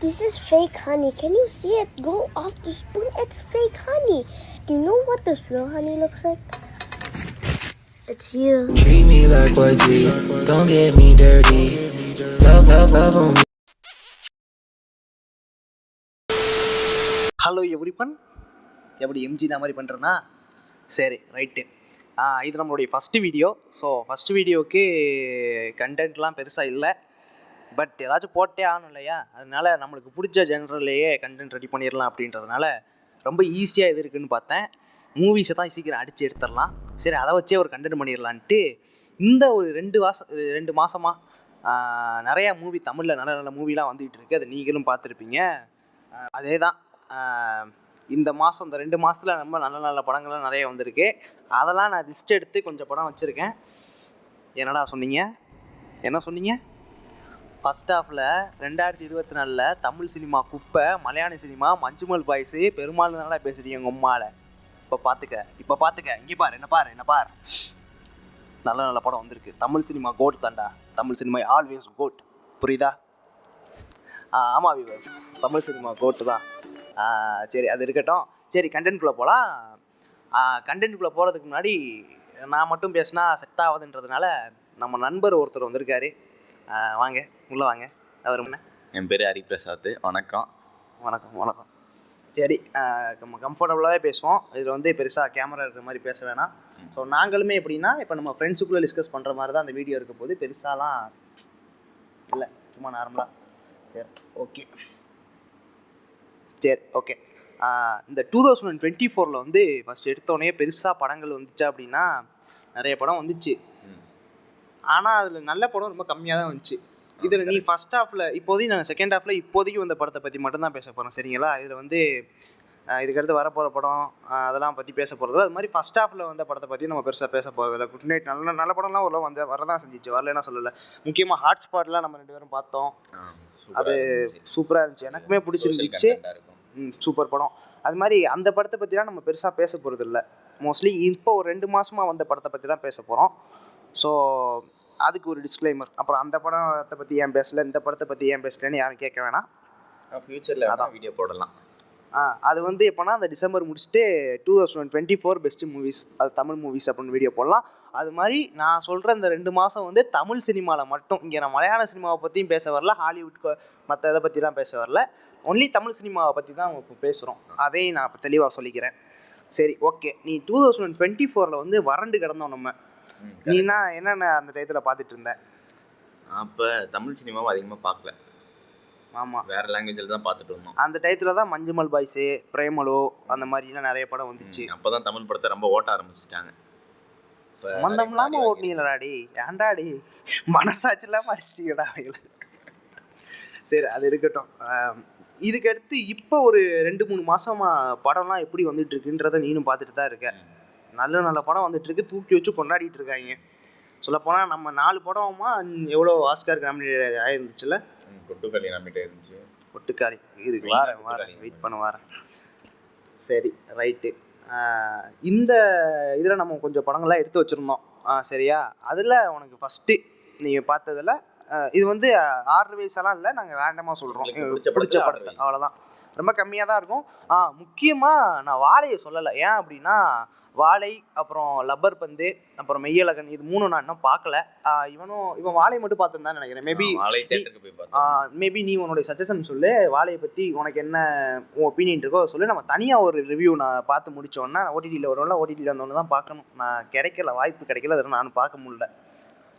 This is fake honey. Can you see it go off the spoon? It's fake honey. You know what this real honey looks like? It's you. Treat me like royalty, don't get me dirty. Love on me. Hello everyone, எப்படி எம்ஜினா மாதிரி பண்ணுறேன்னா சரி right. இது நம்மளுடைய first video. So first வீடியோவுக்கு கண்டென்ட்லாம் பெருசாக இல்லை, but ஏதாச்சும் போட்டே ஆகணும் இல்லையா? அதனால நம்மளுக்கு பிடிச்ச ஜென்ரல்லையே கண்டென்ட் ரெடி பண்ணிடலாம் அப்படின்றதுனால ரொம்ப ஈஸியாக எது இருக்குதுன்னு பார்த்தேன். மூவிஸை தான் சீக்கிரம் அடித்து எடுத்துடலாம், சரி அதை வச்சே ஒரு கண்டென்ட் பண்ணிடலான்ட்டு இந்த ஒரு 2 மாதமாக நிறையா மூவி தமிழில் நல்ல நல்ல மூவிலாம் வந்துக்கிட்டு இருக்குது. அது நீங்களும் பார்த்துருப்பீங்க. அதே தான் இந்த மாதம், இந்த 2 மாதத்தில் ரொம்ப நல்ல நல்ல படங்கள்லாம் நிறைய வந்திருக்கு. அதெல்லாம் நான் லிஸ்ட் எடுத்து கொஞ்சம் படம் வச்சுருக்கேன். என்னடா சொன்னீங்க? என்ன சொன்னீங்க? ஃபஸ்ட் ஹாஃபில் 2024 தமிழ் சினிமா குப்பை, மலையாள சினிமா மஞ்சுமல் பாய்ஸு பெருமாள் தானடா பேசுகிறீங்க உங்கள் உம்மாவில். இப்போ பார்த்துக்க இங்கே பாரு, என்ன பார் நல்ல நல்ல படம் வந்திருக்கு. தமிழ் சினிமா கோட் தாண்டா. தமிழ் சினிமா ஆல்வேஸ் கோட், புரியுதா? ஆமாம் வியூவர்ஸ், தமிழ் சினிமா கோட்டு தான். சரி அது இருக்கட்டும். சரி கண்டென்ட்குள்ளே போகலாம். கண்டென்ட்குள்ளே போகிறதுக்கு முன்னாடி நான் மட்டும் பேசினா செட் ஆகுதுன்றதுனால நம்ம நண்பர் ஒருத்தர் வந்திருக்காரு. வாங்க உள்ளே வாங்க. அவர் என்ன? என் பேர் ஹரிபிரசாத். வணக்கம். வணக்கம் வணக்கம். சரி, நம்ம கம்ஃபர்டபுளாகவே பேசுவோம். இதில் வந்து பெருசாக கேமரா இருக்கிற மாதிரி பேச வேணாம். ஸோ நாங்களுமே எப்படின்னா இப்போ நம்ம ஃப்ரெண்ட்ஸுக்குள்ளே டிஸ்கஸ் பண்ணுற மாதிரி தான் அந்த வீடியோ இருக்க போது. பெருசாலாம் இல்லை, சும்மா நார்மலாக. சரி ஓகே. இந்த 2024 வந்து ஃபஸ்ட் எடுத்தோடனே பெருசாக படங்கள் வந்துச்சா அப்படின்னா நிறைய படம் வந்துச்சு. ஆனால் அதில் நல்ல படம் ரொம்ப கம்மியாக தான் வந்துச்சு. இதில் நீ ஃபஸ்ட் ஹாஃபில் இப்போதைக்கு நாங்கள் செகண்ட் ஹாஃபில் இப்போதைக்கு வந்த படத்தை பற்றி மட்டும்தான் பேச போகிறோம், சரிங்களா? இதில் வந்து இதுக்கடுத்து வரப்போகிற படம் அதெல்லாம் பற்றி பேச போகிறதில்ல. அது மாதிரி ஃபஸ்ட் ஹாஃபில் வந்த படத்தை பற்றி நம்ம பெருசாக பேச போகிறதில்ல. குட் நைட் நல்ல நல்ல படம்லாம் உள்ள வரதான் செஞ்சிச்சு, வரலன்னா சொல்லலை. முக்கியமாக ஹாட்ஸ்பாட்லாம் நம்ம 2 பேரும் பார்த்தோம். அது சூப்பராக இருந்துச்சு, எனக்குமே பிடிச்சிருந்துச்சு. சூப்பர் படம். அது மாதிரி அந்த படத்தை பற்றிலாம் நம்ம பெருசாக பேச போகிறதில்ல. மோஸ்ட்லி இப்போ ஒரு 2 மாதமாக வந்த படத்தை பற்றி தான் பேச போகிறோம். ஸோ அதுக்கு ஒரு டிஸ்க்ளைமர். அப்புறம் அந்த படத்தை பற்றி ஏன் பேசலை, இந்த படத்தை பற்றி ஏன் பேசலைன்னு யாரும் கேட்க வேணாம். ஃப்யூச்சரில் அதான் வீடியோ போடலாம். அது வந்து எப்போனா அந்த டிசம்பர் முடிச்சுட்டு 2024 பெஸ்ட்டு மூவிஸ், அது தமிழ் மூவிஸ் அப்படின்னு வீடியோ போடலாம். அது மாதிரி நான் சொல்கிற இந்த 2 மாதம் வந்து தமிழ் சினிமாவில் மட்டும். இங்கே நான் மலையாள சினிமாவை பற்றியும் பேச வரல, ஹாலிவுட் மற்ற இதை பற்றிலாம் பேச வரல. ஒன்லி தமிழ் சினிமாவை பற்றி தான் இப்போ பேசுகிறோம். அதையும் நான் இப்போ தெளிவாக சொல்லிக்கிறேன். சரி ஓகே. நீ 2024 வந்து வறண்டு கிடந்தோம் நம்ம. நீனா என்னென்ன அந்த டயத்தில் பார்த்துட்டு இருந்தேன்? அப்போ தமிழ் சினிமாவும் அதிகமாக பார்க்கல. ஆமாம், வேறு லாங்குவேஜில் தான் பார்த்துட்டு வந்தோம். அந்த டயத்தில் தான் மஞ்சுமல் பாய்ஸு, பிரேமலோ அந்த மாதிரிலாம் நிறைய படம் வந்துச்சு. அப்போ தான் தமிழ் படத்தை ரொம்ப ஓட்ட ஆரம்பிச்சிட்டாங்க. சம்மந்தம் இல்லாமல் ஓட்டினீங்களாடி, ஏண்டாடி மனசாட்சி இல்லாமல் அடிச்சிட்டீங்கடா அவைகளை. சரி அது இருக்கட்டும். இதுக்கு அடுத்து இப்போ ஒரு 2-3 மாதமாக படம்லாம் எப்படி வந்துட்டு இருக்குன்றதை நீனும் பார்த்துட்டு தான் இருக்க. நல்ல நல்ல படம் வந்துட்டுருக்கு, தூக்கி வச்சு கொண்டாடிட்டு இருக்காங்க. சொல்லப்போனால் நம்ம 4 படமா எவ்வளோ ஆஸ்காருக்கு நாமினேட் ஆயிருந்துச்சுல்ல? கொட்டுக்காளி நாமினேட் இருந்துச்சு. கொட்டுக்காளி இருக்கு, வாரேன் வெயிட் பண்ண வாரேன். சரி ரைட்டு. இந்த இதில் நம்ம கொஞ்சம் படங்கள்லாம் எடுத்து வச்சுருந்தோம், சரியா? அதில் உனக்கு ஃபஸ்ட்டு நீங்கள் பார்த்ததில் இது வந்து 6 வயசெல்லாம் இல்லை, நாங்கள் ரேண்டமாக சொல்கிறோம் பிடிச்ச படத்தை, அவ்வளோதான். ரொம்ப கம்மியாக தான் இருக்கும். முக்கியமாக நான் வாழையை சொல்லலை. ஏன் அப்படின்னா வாழை, அப்புறம் லப்பர் பந்து, அப்புறம் மெய்யழகன், இது 3 நான் இன்னும் பார்க்கல. இவன் வாழை மட்டும் பார்த்துருந்தான்னு நினைக்கிறேன். மேபி நீ உன்னுடைய சஜஷன் சொல்லு, வாழையை பற்றி உனக்கு என்ன ஒப்பீனியன் இருக்கோ சொல்லு. நம்ம தனியாக ஒரு ரிவ்யூ நான் பார்த்து முடித்தோன்னா ஓடிடியில் வரும்ல, ஓடிடியில் வந்தோன்னு தான் பார்க்கணும். நான் வாய்ப்பு கிடைக்கல, அதனால் நானும் பார்க்க முடியல.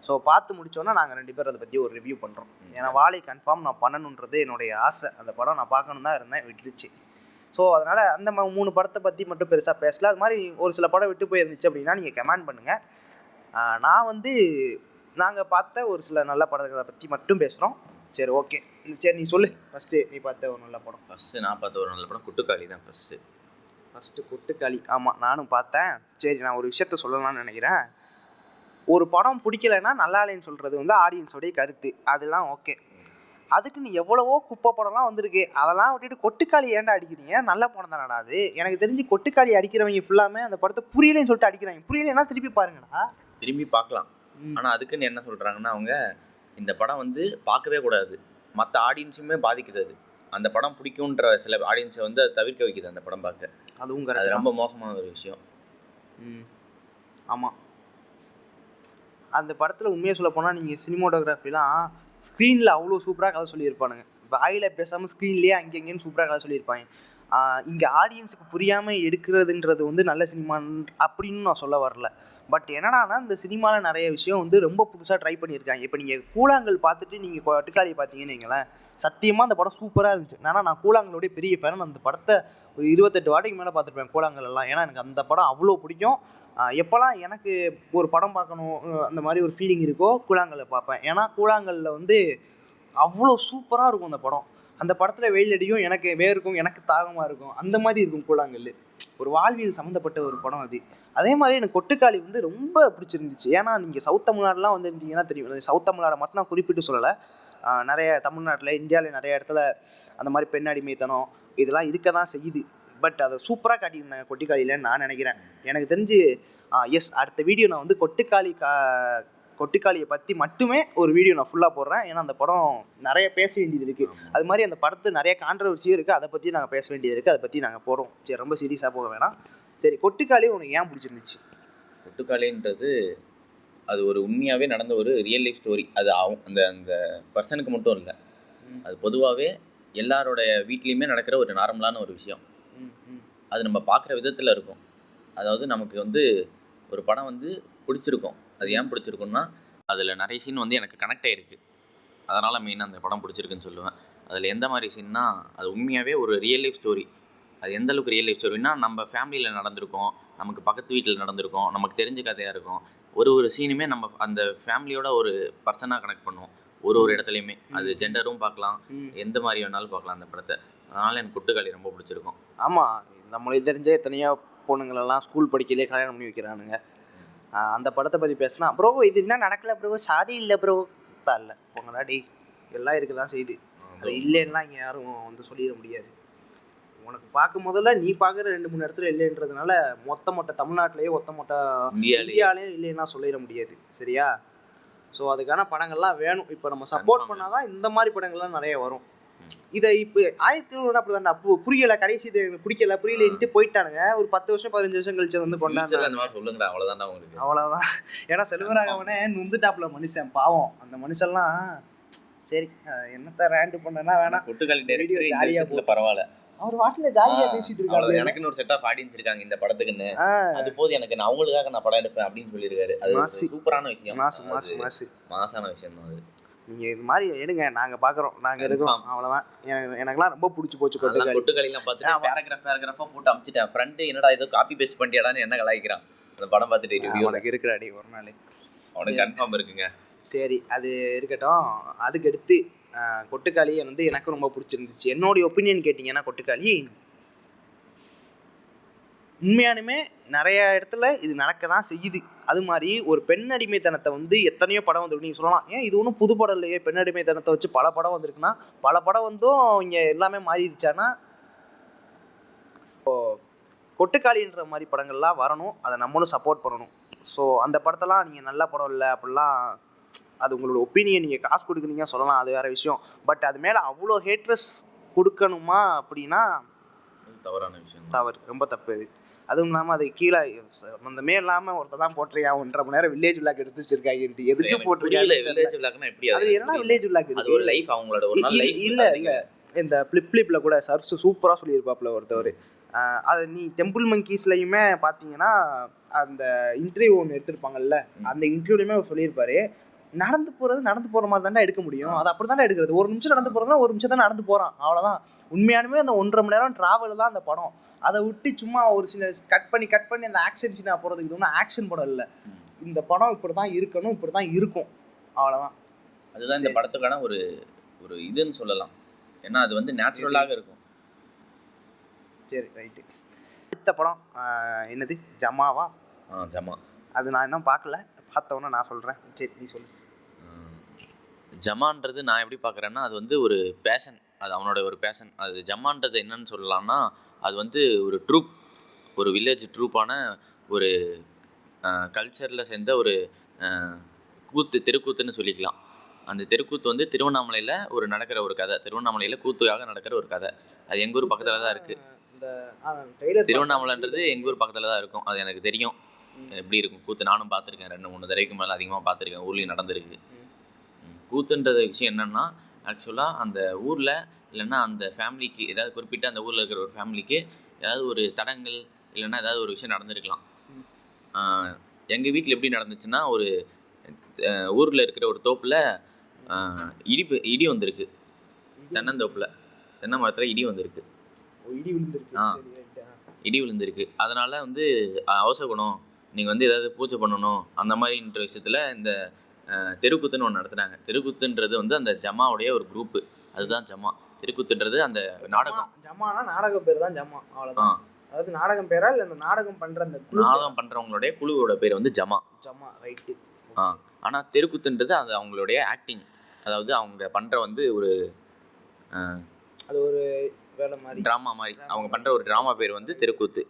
ஸோ பார்த்து முடித்தோன்னா நாங்கள் 2 பேரும் அதை பற்றி ஒரு ரிவ்யூ பண்ணுறோம். ஏன்னா வாழை கன்ஃபார்ம் நான் பண்ணணுன்றது என்னுடைய ஆசை. அந்த படம் நான் பார்க்கணும் தான் இருந்தேன், விட்டுருச்சு. ஸோ அதனால் அந்த 3 படத்தை பற்றி மட்டும் பெருசாக பேசல. அது மாதிரி ஒரு சில படம் விட்டு போயிருந்துச்சு அப்படின்னா நீங்கள் கமெண்ட் பண்ணுங்கள். நான் வந்து நாங்கள் பார்த்த ஒரு சில நல்ல படங்களை பற்றி மட்டும் பேசுகிறோம். சரி ஓகே. சரி நீ சொல்லு, ஃபஸ்ட்டு நீ பார்த்த ஒரு நல்ல படம். ஃபஸ்ட்டு நான் பார்த்த ஒரு நல்ல படம் கொட்டுக்காளி தான். ஃபஸ்ட்டு கொட்டுக்காளி. ஆமாம், நானும் பார்த்தேன். சரி, நான் ஒரு விஷயத்த சொல்லலாம்னு நினைக்கிறேன். ஒரு படம் பிடிக்கலைன்னா நல்லா இல்லைன்னு சொல்கிறது வந்து ஆடியன்ஸோடைய கருத்து, அதெல்லாம் ஓகே. அதுக்கு நீ எவ்வளவோ குப்பை படம்லாம் வந்திருக்கு, அதெல்லாம் விட்டுட்டு கொட்டுக்காளி ஏன்டா அடிக்கிறீங்க? நல்ல படம் தானடா அது. எனக்கு தெரிஞ்சு கொட்டுக்காளி அடிக்கிறவங்க ஃபுல்லாமே அந்த படத்தை புரியலைன்னு சொல்லிட்டு அடிக்கிறாங்க. புரியலைன்னா திருப்பி பாருங்கடா, திரும்பி பார்க்கலாம். ஆனால் அதுக்குன்னு என்ன சொல்கிறாங்கன்னா அவங்க, இந்த படம் வந்து பார்க்கவே கூடாது, மற்ற ஆடியன்ஸுமே பாதிக்குது அது. அந்த படம் பிடிக்குன்ற சில ஆடியன்ஸை வந்து அதை தவிர்க்க வைக்குது அந்த படம் பார்க்க. அதுவும் அது கரெக்ட். ரொம்ப மோசமான ஒரு விஷயம். ஆமாம், அந்த படத்தில் உண்மையாக சொல்ல போனால் நீங்கள் சினிமோட்டோகிராஃபிலாம் ஸ்க்ரீனில் அவ்வளோ சூப்பராக கதை சொல்லியிருப்பானுங்க. வாயில் பேசாமல் ஸ்க்ரீன்லேயே அங்கேன்னு சூப்பராக கதை சொல்லியிருப்பாங்க. இங்கே ஆடியன்ஸுக்கு புரியாமல் எடுக்கிறதுன்றது வந்து நல்ல சினிமான் அப்படின்னு நான் சொல்ல வரல. பட் என்னடானா இந்த சினிமாவில் நிறைய விஷயம் வந்து ரொம்ப புதுசாக ட்ரை பண்ணியிருக்காங்க. இப்போ நீங்கள் கூழாங்கல் பார்த்துட்டு நீங்கள் கொட்டுக்காளியை பார்த்தீங்கன்னு வைங்களேன், சத்தியமாக அந்த படம் சூப்பராக இருந்துச்சு. ஆனால் நான் கூழாங்கலோடைய பெரிய ஃபேன். அந்த படத்தை ஒரு 28 வாட்டிக்கு மேலே பார்த்துருப்பேன் கூழாங்கல் எல்லாம். ஏன்னா எனக்கு அந்த படம் அவ்வளோ பிடிக்கும். எப்போல்லாம் எனக்கு ஒரு படம் பார்க்கணும் அந்த மாதிரி ஒரு ஃபீலிங் இருக்கோ கூழாங்கல்லை பார்ப்பேன். ஏன்னா கூழாங்கல்லில் வந்து அவ்வளோ சூப்பராக இருக்கும் அந்த படம். அந்த படத்தில் வெயில் அடிக்கும், எனக்கு வேர்க்கும், எனக்கு தாகமாக இருக்கும், அந்த மாதிரி இருக்கும் கூழாங்கல். ஒரு வாழ்வியல் சம்மந்தப்பட்ட ஒரு படம் அது. அதே மாதிரி எனக்கு கொட்டுக்காளி வந்து ரொம்ப பிடிச்சிருந்துச்சு. ஏன்னா நீங்கள் சவுத் தமிழ்நாடுலாம் வந்துருந்தீங்கன்னா தெரியும். சவுத் தமிழ்நாடை மட்டும் நான் குறிப்பிட்டு சொல்லலை, நிறைய தமிழ்நாட்டில் இந்தியாவில் நிறைய இடத்துல அந்த மாதிரி பெண் அடிமைத்தனம் இதெல்லாம் இருக்க தான் செய்யுது. பட் அதை சூப்பராக காட்டியிருந்தாங்க கொட்டுக்காளியிலன்னு நான் நினைக்கிறேன். எனக்கு தெரிஞ்சு எஸ், அடுத்த வீடியோ நான் வந்து கொட்டுக்காளியை பற்றி மட்டுமே ஒரு வீடியோ நான் ஃபுல்லாக போடுறேன். ஏன்னா அந்த படம் நிறைய பேச வேண்டியது இருக்குது. அது மாதிரி அந்த படத்து நிறைய கான்ட்ரவர்சியும் இருக்குது, அதை பற்றி நாங்கள் பேச வேண்டியது இருக்குது, அதை பற்றி நாங்கள் போகிறோம். சரி, ரொம்ப சீரியஸாக போக வேணாம். சரி, கொட்டுக்காளி உனக்கு ஏன் பிடிச்சிருந்துச்சு? கொட்டுக்காளின்றது அது ஒரு உண்மையாகவே நடந்த ஒரு ரியல் லைஃப் ஸ்டோரி. அது அந்த அந்த பர்சனுக்கு மட்டும் இல்லை, அது பொதுவாகவே எல்லாரோட வீட்லேயுமே நடக்கிற ஒரு நார்மலான ஒரு விஷயம். அது நம்ம பார்க்குற விதத்தில் இருக்கும். அதாவது நமக்கு வந்து ஒரு படம் வந்து பிடிச்சிருக்கும். அது ஏன் பிடிச்சிருக்குன்னா அதில் நிறைய சீன் வந்து எனக்கு கனெக்ட் ஆகிருக்கு. அதனால் மெயினாக அந்த படம் பிடிச்சிருக்குன்னு சொல்லுவேன். அதில் எந்த மாதிரி சீன்னா, அது உண்மையாகவே ஒரு ரியல் லைஃப் ஸ்டோரி. அது எந்த அளவுக்கு ரியல் லைஃப் ஸ்டோரினா, நம்ம ஃபேமிலியில் நடந்திருக்கோம், நமக்கு பக்கத்து வீட்டில் நடந்திருக்கோம், நமக்கு தெரிஞ்ச கதையாக இருக்கும். ஒரு சீனுமே நம்ம அந்த ஃபேமிலியோட ஒரு பர்சனாக கனெக்ட் பண்ணுவோம். ஒரு இடத்துலையுமே அது ஜெண்டரும் பார்க்கலாம், எந்த மாதிரி வேணாலும் பார்க்கலாம் அந்த படத்தை. அதனால் எனக்கு கொட்டுக்காளி ரொம்ப பிடிச்சிருக்கும். ஆமாம், நம்மளுக்கு தெரிஞ்ச எத்தனையோ பொண்ணுங்களெல்லாம் ஸ்கூல் படிக்கலையே கல்யாணம் பண்ணி வைக்கிறானுங்க. அந்த படத்தை பற்றி பேசினா, ப்ரோ இது என்ன நடக்கலை ப்ரோ, சாதி இல்லை ப்ரோ, தான் இல்லை போங்கடா டே, எல்லாம் இருக்க தான் செய்யுது. அது இல்லைன்னா இங்கே யாரும் வந்து சொல்லிட முடியாது. உனக்கு பார்க்கும் முதல்ல நீ பார்க்குற 2-3 இடத்துல இல்லைன்றதுனால மொட்டை தமிழ்நாட்டிலேயே மொட்டை இந்தியாவிலேயே இல்லைன்னா சொல்லிட முடியாது. சரியா? ஸோ அதுக்கான படங்கள்லாம் வேணும். இப்போ நம்ம சப்போர்ட் பண்ணால் தான் இந்த மாதிரி படங்கள்லாம் நிறைய வரும். இதை இப்போ 1900 அப்படி தானே, அப்போ புரியலை, கடைசி இது புரியலைன்ட்டு போயிட்டானுங்க. ஒரு 10 வருஷம் 15 வருஷம் கழிச்சு வந்து கொண்டாந்து சொல்லுங்கடா, அவ்வளோதான் உங்களுக்கு. அவ்வளோதான். ஏன்னா செல்வராகவனே நொந்துட்டாப்புல மனுஷன், பாவம் அந்த மனுஷன்லாம். சரி, என்னத்த ரேண்டு பண்ணனா வேணாம். கொட்டுக்காளி வீடியோ ஜாலியாக பரவாயில்ல, அவர் வாட்டில் ஜாலியாக பேசிட்டு இருக்காரு. எனக்குன்னு ஒரு செட் ஆஃப் ஆடியன்ஸ் இருக்காங்க இந்த படத்துக்குன்னு, அது போது எனக்கு, நான் அவங்களுக்காக நான் படம் எடுப்பேன் அப்படின்னு சொல்லியிருக்காரு. அது சூப்பரான விஷயம், மாசான விஷயம் தான் அது. நீங்கள் இது மாதிரி எடுங்க, நாங்கள் பார்க்குறோம், நாங்கள் இருக்கோம், அவ்வளோதான். எனக்குலாம் ரொம்ப பிடிச்சி போச்சு கொட்டுக்காளிலாம் பார்த்துட்டு பேராகிராஃபாக போட்டு அமிச்சிட்டேன். ஃப்ரெண்டு என்னடா ஏதோ காப்பி பேஸ்ட் பண்ணிட்டியாடான்னு என்ன கலாய்க்கிறான் அந்த படம் பார்த்துட்டு. ரிவ்யூ உனக்கு இருக்கிறாடி ஒரு நாள், அவனுக்கு கன்ஃபார்ம் இருக்குங்க. சரி, அது இருக்கட்டும். அதுக்கு அடுத்து கொட்டுக்காளியை வந்து எனக்கு ரொம்ப பிடிச்சிருந்துச்சு. என்னுடைய ஒப்பீனியன் கேட்டிங்கன்னா, கொட்டுக்காளி உண்மையானுமே நிறைய இடத்துல இது நடக்க தான் செய்யுது. அது மாதிரி ஒரு பெண் அடிமைத்தனத்தை வந்து எத்தனையோ படம் வந்துருக்கு. நீங்கள் சொல்லலாம், ஏன் இது ஒன்றும் புது படம் இல்லையே, பெண் அடிமைத்தனத்தை வச்சு பல படம் வந்திருக்குன்னா, பல படம் வந்தும் இங்கே எல்லாமே மாறிடுச்சானா, கொட்டுக்காளின்ற மாதிரி படங்கள்லாம் வரணும், அதை நம்மளும் சப்போர்ட் பண்ணணும். ஸோ அந்த படத்தெல்லாம் நீங்கள் நல்ல படம் இல்லை அப்படிலாம், அது உங்களோட ஒப்பீனியன், நீங்கள் காசு கொடுக்குறீங்க சொல்லலாம், அது வேறு விஷயம். பட் அது மேலே அவ்வளோ ஹேட்ரஸ் கொடுக்கணுமா அப்படின்னா தவறான விஷயம், தவறு, ரொம்ப தப்பு அது. அதுவும் இல்லாமல் அது கீழே சம்மந்தமே இல்லாமல் ஒருத்தர் தான் போட்டிருக்கா 1.5 மணி நேரம் வில்லேஜ் விளாக் எடுத்து வச்சிருக்காங்க. எதுக்கு போட்டிருக்காங்க வில்லேஜ் விளாக்னா? எப்படி அது என்னன்னா வில்லேஜ் விளாக் அது ஒரு லைஃப், அவங்களோட ஒரு நாள் லைஃப். இல்லை இல்லை, இந்த ஃப்ளிப்பில் கூட சர்ச் சூப்பராக சொல்லியிருப்பாப்புல ஒருத்தவர். அது நீ டெம்பிள் மங்கீஸ்லையுமே பார்த்தீங்கன்னா அந்த இன்டர்வியூ ஒன்று எடுத்திருப்பாங்கல்ல, அந்த இன்டர்வியூலையுமே அவர் சொல்லியிருப்பாரு, நடந்து போகிற மாதிரி தானே எடுக்க முடியும், அது அப்படி தானே எடுக்கிறது. ஒரு நிமிஷம் நடந்து போகிறதுனா ஒரு நிமிஷம் தான் நடந்து போகிறான், அவ்வளோதான். உண்மையானுமே அந்த 1.5 மணி நேரம் ட்ராவல் தான் அந்த படம். அதை விட்டு சும்மா ஒரு சில கட் பண்ணி அந்த ஆக்ஷன் சீனாக போகிறதுக்கு இது ஒன்றும் ஆக்ஷன் படம் இல்லை. இந்த படம் இப்படி தான் இருக்கணும், இப்படி தான் இருக்கும், அவ்வளோதான். அதுதான் இந்த படத்துக்கான ஒரு ஒரு இதுன்னு சொல்லலாம். ஏன்னா அது வந்து நேச்சுரலாக இருக்கும். சரி, ரைட்டு. அடுத்த படம் என்னது, ஜமாவா? ஜமா. அது நான் இன்னும் பார்க்கல, பார்த்தவொன்னே நான் சொல்கிறேன். சரி, நீ சொல்லு. ஜமான்றது நான் எப்படி பார்க்குறேன்னா, அது வந்து ஒரு பேஷன், அது அவனோட ஒரு பேஷன். அது ஜமான்றது என்னன்னு சொல்லலாம்னா, அது வந்து ஒரு ட்ரூப், ஒரு வில்லேஜ் ட்ரூப்பான ஒரு கல்ச்சரில் சேர்ந்த ஒரு தெருக்கூத்துன்னு சொல்லிக்கலாம். அந்த தெருக்கூத்து வந்து திருவண்ணாமலையில் நடக்கிற ஒரு கதை. திருவண்ணாமலையில் கூத்துக்காக நடக்கிற ஒரு கதை. அது எங்கள் ஊர் பக்கத்தில் தான் இருக்குது. திருவண்ணாமலைன்றது எங்கள் ஊர் பக்கத்தில் தான் இருக்கும். அது எனக்கு தெரியும் எப்படி இருக்கும் கூத்து. நானும் பார்த்துருக்கேன், 2-3 தடவைக்கு மேலே அதிகமாக பார்த்துருக்கேன். ஊர்லேயும் நடந்திருக்கு. கூத்துன்ற விஷயம் என்னென்னா, ஆக்சுவலாக அந்த ஊரில் இல்லைன்னா அந்த ஃபேமிலிக்கு ஏதாவது குறிப்பிட்ட அந்த ஊரில் இருக்கிற ஒரு ஃபேமிலிக்கு ஏதாவது ஒரு தடங்கள் இல்லைன்னா ஏதாவது ஒரு விஷயம் நடந்திருக்கலாம். எங்கள் வீட்டில் எப்படி நடந்துச்சுன்னா, ஒரு ஊரில் இருக்கிற ஒரு தோப்பில் இடி வந்திருக்கு. தென்னந்தோப்பில் தென்னை மரத்தில் இடி வந்திருக்கு. இடி விழுந்திருக்கு. அதனால் வந்து அவசகுணம், நீங்கள் வந்து ஏதாவது பூஜை பண்ணணும் அந்த மாதிரின்ற விஷயத்தில் இந்த தெருக்கூத்துன்னு ஒன்று நடத்துனாங்க. தெருக்கூத்துன்றது வந்து அந்த ஜமாவுடைய ஒரு குரூப்பு, அதுதான் ஜமா. தெருக்கூத்துன்றது அந்த நாடகம். ஜமானா நாடகம் பேர் தான் ஜமா, அவ்வளோதான். அதாவது நாடகம் பேரா இல்லை அந்த நாடகம் பண்ணுற அந்த நாடகம் பண்ணுறவங்களுடைய குழுவோட பேர் வந்து ஜமா. ஜமா, ரைட்டு. ஆனால் தெருக்கூத்துன்றது அது அவங்களுடைய ஆக்டிங். அதாவது அவங்க பண்ணுற வந்து ஒரு அது ஒரு வேலை மாதிரி, ட்ராமா மாதிரி. அவங்க பண்ணுற ஒரு ட்ராமா பேர் வந்து தெருக்கூத்து.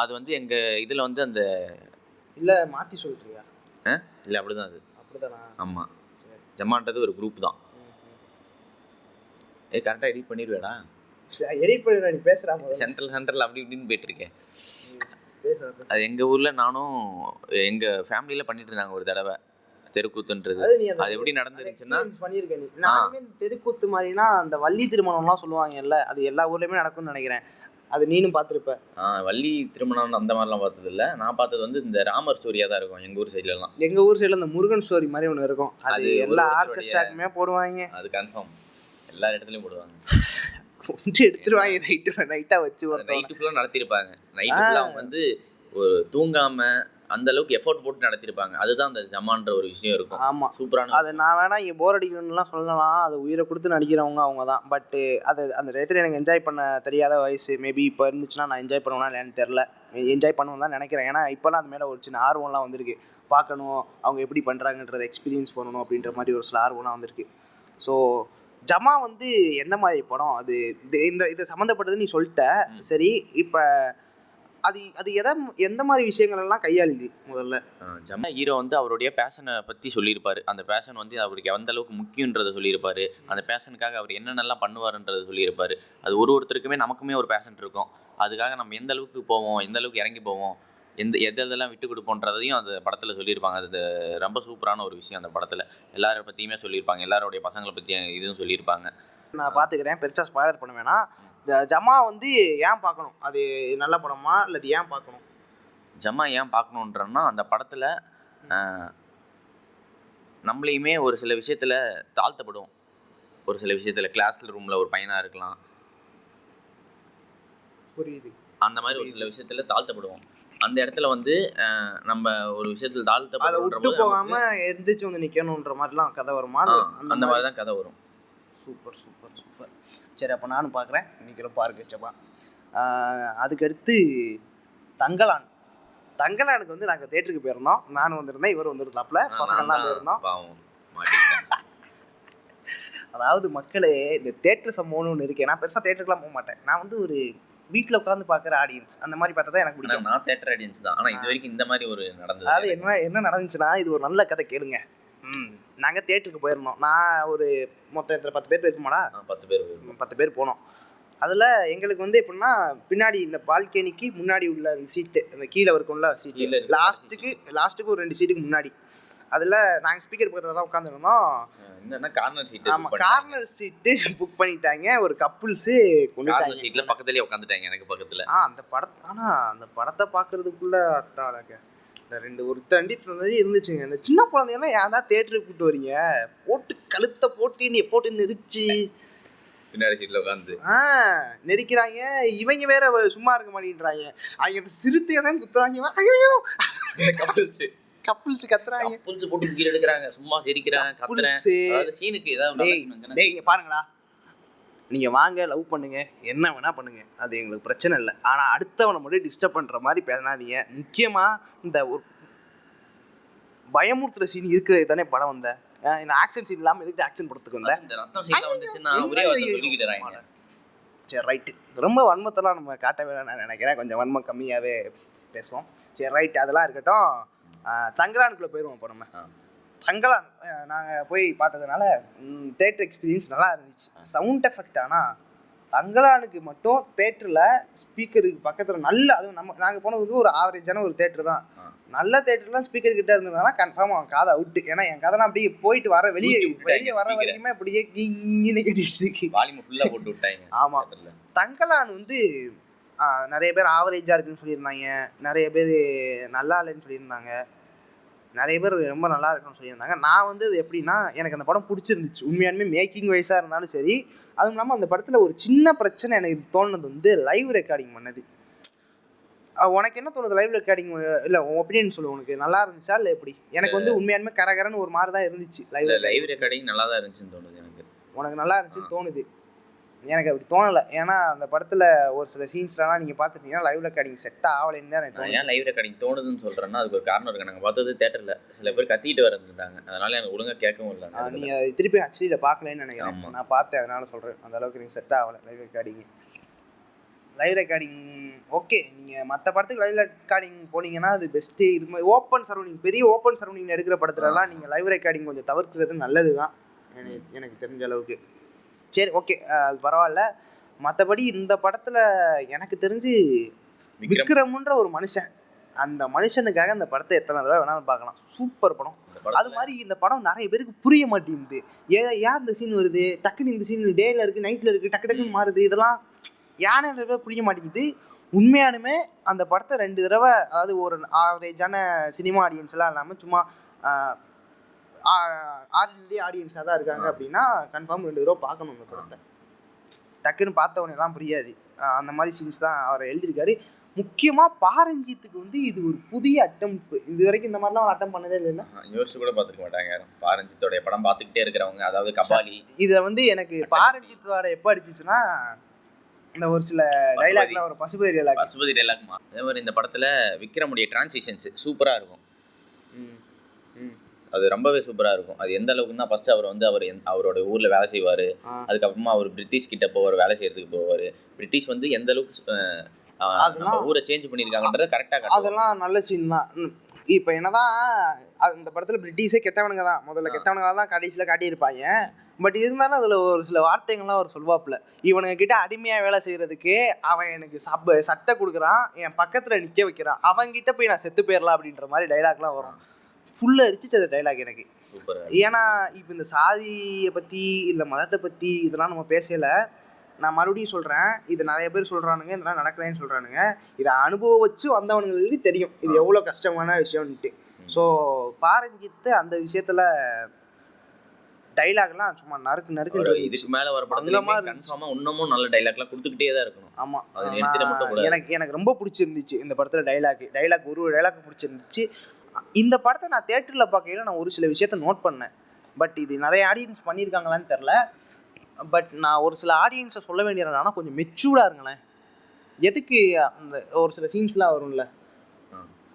அது வந்து எங்கள் இதில் வந்து அந்த இல்லை மாற்றி சொல்கிறியா? இல்லை அப்படிதான். அது அப்படிதானா? ஆமாம். ஜமான்றது ஒரு குரூப் தான். கரெக்டாக எடிட் பண்ணிடுவேடா? எடிட் பண்ணிடுவேன். நீ பேசுகிறா சென்ட்ரல் அப்படி இப்படின்னு போயிட்டுருக்கேன். அது எங்கள் ஊரில் நானும் எங்கள் ஃபேமிலியில் பண்ணிட்டு இருந்தாங்க ஒரு தடவை தெருக்கூத்துன்றது. அது எப்படி நடந்துருச்சுன்னா பண்ணியிருக்கேன் நீ. நானுமே தெருக்கூத்து மாதிரினா அந்த வள்ளி திருமணம்லாம் சொல்லுவாங்கல்ல, அது எல்லா ஊர்லேயுமே நடக்கும்னு நினைக்கிறேன். அது நீனும் பார்த்துருப்ப. வள்ளி திருமணம் அந்த மாதிரிலாம் பார்த்தது இல்லை. நான் பார்த்தது வந்து இந்த ராமர் ஸ்டோரியாக தான் இருக்கும் எங்கள் ஊர் சைட்லலாம். எங்கள் ஊர் சைடில் இந்த முருகன் ஸ்டோரி மாதிரி ஒன்று இருக்கும். அது எல்லா ஆர்கெஸ்ட்ராக்குமே போடுவாங்க. அது கன்ஃபார்ம் எல்லா இடத்துலையும் போடுவாங்க. கொஞ்சம் எடுத்துருவாங்க. நைட்டாக வச்சு நைட்டு ஃபுல்லாக நடத்தியிருப்பாங்க. நைட்டு ஃபுல்லாக அவங்க வந்து ஒரு தூங்காமல் அந்த அளவுக்கு எஃபோர்ட் போட்டு நடத்திருப்பாங்க. அதுதான் அந்த ஜமான்ற ஒரு விஷயம் இருக்கும். ஆமாம், சூப்பரான. அது நான் வேணா இங்கே போர் அடிக்கணும்லாம் சொல்லலாம். அது உயிரை கொடுத்து நடிக்கிறவங்க அவங்க தான். பட்டு அது அந்த இடத்துல எனக்கு என்ஜாய் பண்ண தெரியாத வயசு. மேபி இப்போ இருந்துச்சுன்னா நான் என்ஜாய் பண்ணுவேன்னா இல்லைன்னு தெரில. என்ஜாய் பண்ணுவேன் தான் நினைக்கிறேன். ஏன்னா இப்போலாம் அது மேலே ஒரு சின்ன ஆர்வம்லாம் வந்திருக்கு. பார்க்கணும் அவங்க எப்படி பண்ணுறாங்கன்றதை எக்ஸ்பீரியன்ஸ் பண்ணணும் அப்படின்ற மாதிரி ஒரு சில ஆர்வம்லாம் வந்திருக்கு. ஸோ ஜமா வந்து எந்த மாதிரி படம்? அது இதை சம்மந்தப்பட்டது நீ சொல்லிட்ட. சரி, இப்போ அது எந்த மாதிரி விஷயங்கள் எல்லாம் கையாளுது? முதல்ல ஜமா ஹீரோ வந்து அவருடைய பேஷனை பற்றி சொல்லியிருப்பார். அந்த பேஷன் வந்து அவருக்கு எந்த அளவுக்கு முக்கியன்றதை சொல்லியிருப்பார். அந்த பேஷனுக்காக அவர் என்னென்னலாம் பண்ணுவார்ன்றதை சொல்லியிருப்பார். அது ஒருத்தருக்குமே நமக்குமே ஒரு பேஷன் இருக்கும். அதுக்காக நம்ம எந்த அளவுக்கு போவோம், எந்த அளவுக்கு இறங்கி போவோம், எதெல்லாம் விட்டு கொடுப்போன்றதையும் அந்த படத்தில் சொல்லியிருப்பாங்க. அது ரொம்ப சூப்பரான ஒரு விஷயம். அந்த படத்தில் எல்லாரை பற்றியுமே சொல்லியிருப்பாங்க. எல்லாருடைய பசங்களை பற்றி இதுவும் சொல்லியிருப்பாங்க. நான் பார்த்துக்கிறேன், பெருசாக ஸ்பாய்லர் பண்ண வேணாம். இந்த ஜமா வந்து ஏன் பார்க்கணும்? அது நல்ல படமா இல்லை அது ஏன் பார்க்கணும்? ஜமா ஏன் பார்க்கணுன்றன்னா, அந்த படத்தில் நம்மளையுமே ஒரு சில விஷயத்தில் தாழ்த்தப்படும். ஒரு சில விஷயத்தில் கிளாஸில் ரூமில் ஒரு பையனாக இருக்கலாம், புரியுது, அந்த மாதிரி ஒரு சில விஷயத்தில் தாழ்த்தப்படுவோம். அந்த இடத்துல வந்து நம்ம ஒரு விஷயத்தில் தாழ்த்தப்பட்டு போகாமல் எந்திரிச்சு வந்து நிற்கணுன்ற மாதிரிலாம் கதை வருமா? அந்த மாதிரி தான் கதை வரும். Super super super. சரி, அப்போ நானும் பார்க்குறேன். நீங்களும் பாருங்க ஜமா. அதுக்கடுத்து தங்கலானுக்கு வந்து நாங்கள் தேட்டருக்கு போயிருந்தோம். நானும் வந்திருந்தேன், இவர் வந்துருந்தாப்புல, பசங்கள்லாம் போயிருந்தோம். அதாவது மக்களே, இந்த தேட்டர் சம்பவம்னு ஒன்று இருக்கு. நான் பெருசாக தேட்டருக்குலாம் போக மாட்டேன். நான் வந்து ஒரு வீட்டில் உட்காந்து பார்க்குற ஆடியன்ஸ், அந்த மாதிரி பார்த்தா தான் எனக்கு பிடிக்கும். நான் தேட்டர் ஆடியன்ஸ் தான். ஆனால் இது வரைக்கும் இந்த மாதிரி ஒரு நடந்தது. அதாவது என்ன நடந்துச்சுன்னா, இது ஒரு நல்ல கதை கேளுங்க. நாங்கள் தேட்டருக்கு போயிருந்தோம். நான் ஒரு மொத்தம் 10 பேர் போயிருப்போமாடா? 10 பேர் போனோம். அதில் எங்களுக்கு வந்து எப்படின்னா, பின்னாடி இந்த பால்கனிக்கு முன்னாடி உள்ள அந்த சீட்டு, அந்த கீழே இருக்கும்ல சீட்டு, லாஸ்ட்டுக்கு ஒரு 2 சீட்டுக்கு முன்னாடி, அதில் நாங்கள் ஸ்பீக்கர் பக்கத்தில் தான் உட்காந்துருந்தோம். என்னன்னா கார்னர் சீட்டு. ஆமாம், கார்னர் சீட்டு புக் பண்ணிட்டாங்க. ஒரு கப்புள்ஸு கொண்டு சீட்டில் பக்கத்துலேயே உட்காந்துட்டாங்க, எனக்கு பக்கத்தில். அந்த படத்தை பார்க்கறதுக்குள்ள அட்டாளங்க இந்த ஒரு தண்டி தந்தது இருந்துச்சுங்க. இந்த சின்ன குழந்தைங்கலாம் ஏன் தான் தேட்டருக்கு கூப்பிட்டு வரீங்க? போட்டு கழுத்தை போட்டு நீ போட்டு நெரிச்சு பின்னாடி சீட்டில் உட்காந்து நெரிக்கிறாங்க. இவங்க வேற சும்மா இருக்க மாட்டேன்றாங்க. அவங்க அந்த சிறுத்தையை தான் குத்துறாங்க. ஐயோ, கப்புள்ஸ் கத்துறாங்க, கப்புள்ஸ் போட்டு கீழே எடுக்கிறாங்க, சும்மா சிரிக்கிறாங்க, கத்துறாங்க. அதாவது சீனுக்கு ஏதாவது இங்க பாருங்கடா, நீங்க வாங்க, லவ் பண்ணுங்க, என்ன வேணா பண்ணுங்க, அது எங்களுக்கு பிரச்சனை இல்லை. ஆனா அடுத்தவனை மட்டும் டிஸ்டர்ப் பண்ற மாதிரி பேசாதீங்க. முக்கியமா இந்த ஒரு பயமுறுத்துற சீன் இருக்கிறது தானே படம் வந்த. இந்த ஆக்ஷன் சீன் இல்லாமல் எதுக்கு ஆக்ஷன் படத்துக்கு வந்த? சரி, ரைட்டு. ரொம்ப வன்மத்தெல்லாம் நம்ம காட்ட வேணாம் நான் நினைக்கிறேன். கொஞ்சம் வன்மம் கம்மியாகவே பேசுவோம். சரி, ரைட்டு, அதெல்லாம் இருக்கட்டும். தங்கலானுக்குள்ளே போயிடுவோம். இப்போ நம்ம தங்கலான் நாங்கள் போய் பார்த்ததுனால தேட்டர் எக்ஸ்பீரியன்ஸ் நல்லா இருந்துச்சு. சவுண்ட் எஃபெக்ட் ஆனால் தங்கலானுக்கு மட்டும் தேட்டரில் ஸ்பீக்கருக்கு பக்கத்தில் நல்ல, அதுவும் நாங்கள் போனது வந்து ஒரு ஆவரேஜான ஒரு தேட்டர் தான். நல்ல தேட்டர்லாம் ஸ்பீக்கர் கிட்ட இருந்ததுனால கன்ஃபார்ம் அவன் காதை அவுட்டு. ஏன்னா என் கதைலாம் அப்படியே போயிட்டு வர வெளியே வர வரைக்குமே அப்படியே கிங்கின்னு கேட்டுச்சு. போட்டு விட்டாங்க. ஆமாம், தங்கலான் வந்து நிறைய பேர் ஆவரேஜாக இருக்குன்னு சொல்லியிருந்தாங்க, நிறைய பேர் நல்லா இல்லைன்னு சொல்லியிருந்தாங்க, நிறைய பேர் ரொம்ப நல்லா இருக்குன்னு சொல்லியிருந்தாங்க. நான் வந்து அது எப்படின்னா, எனக்கு அந்த படம் பிடிச்சிருந்துச்சு உண்மையாலுமே, மேக்கிங் வைஸாக இருந்தாலும் சரி. அதுவும் இல்லாமல் அந்த படத்தில் ஒரு சின்ன பிரச்சனை எனக்கு தோணுனது வந்து லைவ் ரெக்கார்டிங் பண்ணது. உனக்கு என்ன தோணுது லைவ் ரெக்கார்டிங்? இல்லை உன் ஒப்பீனியன் சொல்லு, உனக்கு நல்லா இருந்துச்சா இல்லை எப்படி? எனக்கு வந்து உண்மையாலுமே கரகரன்னு ஒரு மாதிரி தான் இருந்துச்சு. லைவ் ரெக்கார்டிங் நல்லா தான் இருந்துச்சுன்னு தோணுது எனக்கு. உனக்கு நல்லா இருந்துச்சுன்னு தோணுது, எனக்கு அப்படி தோணலை. ஏன்னா அந்த படத்தில் ஒரு சில சீன்ஸ்லாம் நீங்கள் பார்த்துட்டீங்கன்னா லைவ் ரெக்கார்டிங் செட் ஆகலைன்னு தான் எனக்கு தோணுது. ஏன் லைவ் ரெக்கார்டிங் தோணுதுன்னு சொல்கிறேன்னா அதுக்கு ஒரு காரணம் இருக்குது. நாங்கள் பார்த்தது தேட்டரில் சில பேர் கத்திட்டு வரந்துருந்தாங்க, அதனால் எனக்கு ஒழுங்காக கேட்கவும் இல்லை. நீங்கள் அது திருப்பி ஹெச்டியில் பார்க்கலன்னு நினைக்கிறேன். நான் பார்த்தேன், அதனால் சொல்கிறேன். அந்த அளவுக்கு நீங்கள் செட் ஆகலை live recording. Live recording okay, நீங்கள் மற்ற படத்துக்கு லைவ் ரெக்கார்டிங் போனீங்கன்னா அது பெஸ்ட்டு. இது மாதிரி ஓப்பன் சரௌண்டிங், பெரிய ஓப்பன் சரௌண்டிங் எடுக்கிற படத்துலலாம் நீங்கள் லைவ் ரெக்கார்டிங் கொஞ்சம் தவிர்க்கிறது நல்லது தான் எனக்கு தெரிஞ்ச அளவுக்கு. சரி ஓகே, அது பரவாயில்ல. மற்றபடி இந்த படத்தில் எனக்கு தெரிஞ்சு விக்ரம்ன்ற ஒரு மனுஷன், அந்த மனுஷனுக்காக இந்த படத்தை எத்தனை தடவை வேணாலும் பார்க்கலாம். சூப்பர் படம். அது மாதிரி இந்த படம் நிறைய பேருக்கு புரிய மாட்டேங்குது. ஏன் இந்த சீன் வருது, டக்குன்னு இந்த சீன் டேயில் இருக்குது நைட்டில் இருக்குது, டக்கு டக்குன்னு மாறுது, இதெல்லாம் யானை தடவை புரிய மாட்டேங்குது. உண்மையானுமே அந்த படத்தை 2 தடவை, அதாவது ஒரு ஆவரேஜான சினிமா ஆடியன்ஸ்லாம் இல்லாமல் சும்மா ஆர்டினரி ஆடியன்ஸாக தான் இருக்காங்க அப்படின்னா கன்ஃபார்ம் 2 தடவை பார்க்கணும் இந்த படத்தை. டக்குன்னு பார்த்தவனெல்லாம் புரியாது. அந்த மாதிரி சீன்ஸ் தான் அவர் எழுதியிருக்காரு. முக்கியமாக பாரஞ்சித்துக்கு வந்து இது ஒரு புதிய அட்டெம்ப்ட். இது வரைக்கும் இந்த மாதிரிலாம் அவர் அட்டம் பண்ணதே இல்லைன்னா யோசிச்சு கூட பார்த்துருக்க மாட்டாங்க யாரும். பாரஞ்சித்தோடைய படம் பார்த்துக்கிட்டே இருக்கிறவங்க, அதாவது கபாலி. இதில் வந்து எனக்கு பாரஞ்சித் வாட எப்போ அடிச்சிச்சுன்னா, இந்த ஒரு சில டைலாக்லாம் ஒரு பசுபதி டைலாக்மா. அதே மாதிரி இந்த படத்தில் விக்ரமுடைய டிரான்சிஷன்ஸ் சூப்பராக இருக்கும். அது ரொம்பவே சூப்பராக இருக்கும். அது எந்த அளவுக்குன்னா, ஃபர்ஸ்ட் அவர் வந்து அவரோட ஊரில் வேலை செய்வார். அதுக்கப்புறமா அவர் பிரிட்டிஷ் கிட்ட போவார், வேலை செய்யறதுக்கு போவார். பிரிட்டிஷ் வந்து எந்த அளவுக்கு ஊரை சேஞ்ச் பண்ணியிருக்காங்கன்றது கரெக்டாக. அதெல்லாம் நல்ல சீன் தான். இப்போ என்னதான் இந்த படத்தில் பிரிட்டிஷே கெட்டவனுங்க தான், முதல்ல கெட்டவனுங்களாக தான் கடைசியில் காட்டியிருப்பாங்க. பட் இருந்தாலும் அதில் ஒரு சில வார்த்தைகள்லாம் அவர் சொல்வாப்புல. இவனுங்க கிட்ட அடிமையாக வேலை செய்கிறதுக்கு அவன் எனக்கு சட்டை கொடுக்குறான், என் பக்கத்தில் நிற்க வைக்கிறான், அவன்கிட்ட போய் நான் செத்து போயிடலாம் அப்படின்ற மாதிரி டைலாக்லாம் வரும். ஃபுல்லாக இருந்துச்சு அந்த டைலாக் எனக்கு. ஏன்னா இப்போ இந்த சாதியை பற்றி இல்லை மதத்தை பற்றி இதெல்லாம் நம்ம பேசலை. நான் மறுபடியும் சொல்கிறேன், இது நிறைய பேர் சொல்கிறானுங்க, இதெல்லாம் நடக்கலைன்னு சொல்கிறானுங்க. இதை அனுபவம் வச்சு வந்தவனுங்களுக்கு தெரியும் இது எவ்வளோ கஷ்டமான விஷயம்ன்ட்டு. ஸோ பாரஞ்சித்து அந்த விஷயத்தில் டைலாக்லாம் சும்மா நறுக்கு இதுக்கு மேலே வர படமா கன்ஃபார்மாக இன்னமும் நல்ல டைலாக்லாம் கொடுத்துக்கிட்டே தான் இருக்கணும். ஆமாம், எனக்கு ரொம்ப பிடிச்சிருந்துச்சு இந்த படத்தில் டைலாக் ஒரு டைலாக் பிடிச்சிருந்துச்சு. இந்த படத்தை நான் தேட்டரில் பார்க்கையில நான் ஒரு சில விஷயத்த நோட் பண்ணேன். பட் இது நிறைய ஆடியன்ஸ் பண்ணியிருக்காங்களான்னு தெரில. பட் நான் ஒரு சில ஆடியன்ஸை சொல்ல வேண்டியதுனா, கொஞ்சம் மெச்சூர்டாக இருங்களேன். எதுக்கு அந்த ஒரு சில சீன்ஸ்லாம் வரும்ல,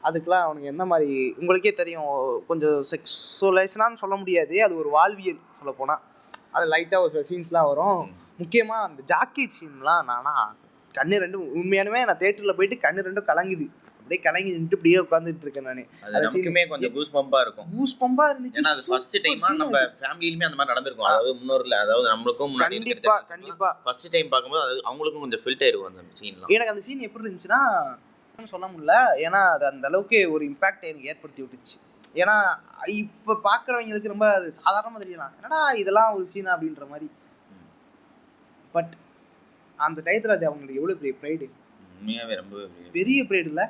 அதுக்கெலாம் அவனுக்கு என்ன மாதிரி உங்களுக்கே தெரியும். கொஞ்சம் செக்ஸுவலைஸ்னான்னு சொல்ல முடியாது, அது ஒரு வாழ்வியல் சொல்லப்போனால். அது லைட்டாக ஒரு சில சீன்ஸ்லாம் வரும். முக்கியமாக அந்த ஜாக்கெட் சீன்லாம் நானா கண்ணு ரெண்டும் உண்மையானுமே நான் தேட்டரில் போயிட்டு கண்ணு ரெண்டும் கலங்குது. அப்படியே கலங்கி நின்று இப்படியே உட்காந்துட்டு இருக்கேன் நான். அது சீனுமே கொஞ்சம் கூஸ் பம்பா இருந்துச்சு. ஏன்னா அது ஃபர்ஸ்ட் டைம் நம்ம ஃபேமிலியிலுமே அந்த மாதிரி நடந்திருக்கும். அதாவது முன்னோர்ல, அதாவது நம்மளுக்கும் கண்டிப்பா ஃபர்ஸ்ட் டைம் பார்க்கும்போது அது அவங்களுக்கும் கொஞ்சம் ஃபில்ட் ஆயிருக்கும் அந்த சீன்லாம். எனக்கு அந்த சீன் எப்படி இருந்துச்சுன்னா சொல்ல முடியல. ஏன்னா அது அந்த அளவுக்கு ஒரு இம்பாக்ட் எனக்கு ஏற்படுத்தி விட்டுச்சு. ஏன்னா இப்போ பார்க்குறவங்களுக்கு ரொம்ப அது சாதாரணமாக தெரியலாம், என்னடா இதெல்லாம் ஒரு சீனா அப்படின்ற மாதிரி. பட் அந்த டயத்தில் அது அவங்களுக்கு எவ்வளோ பெரிய ப்ரைடு, உண்மையாகவே ரொம்ப பெரிய ப்ரைடு இல்லை.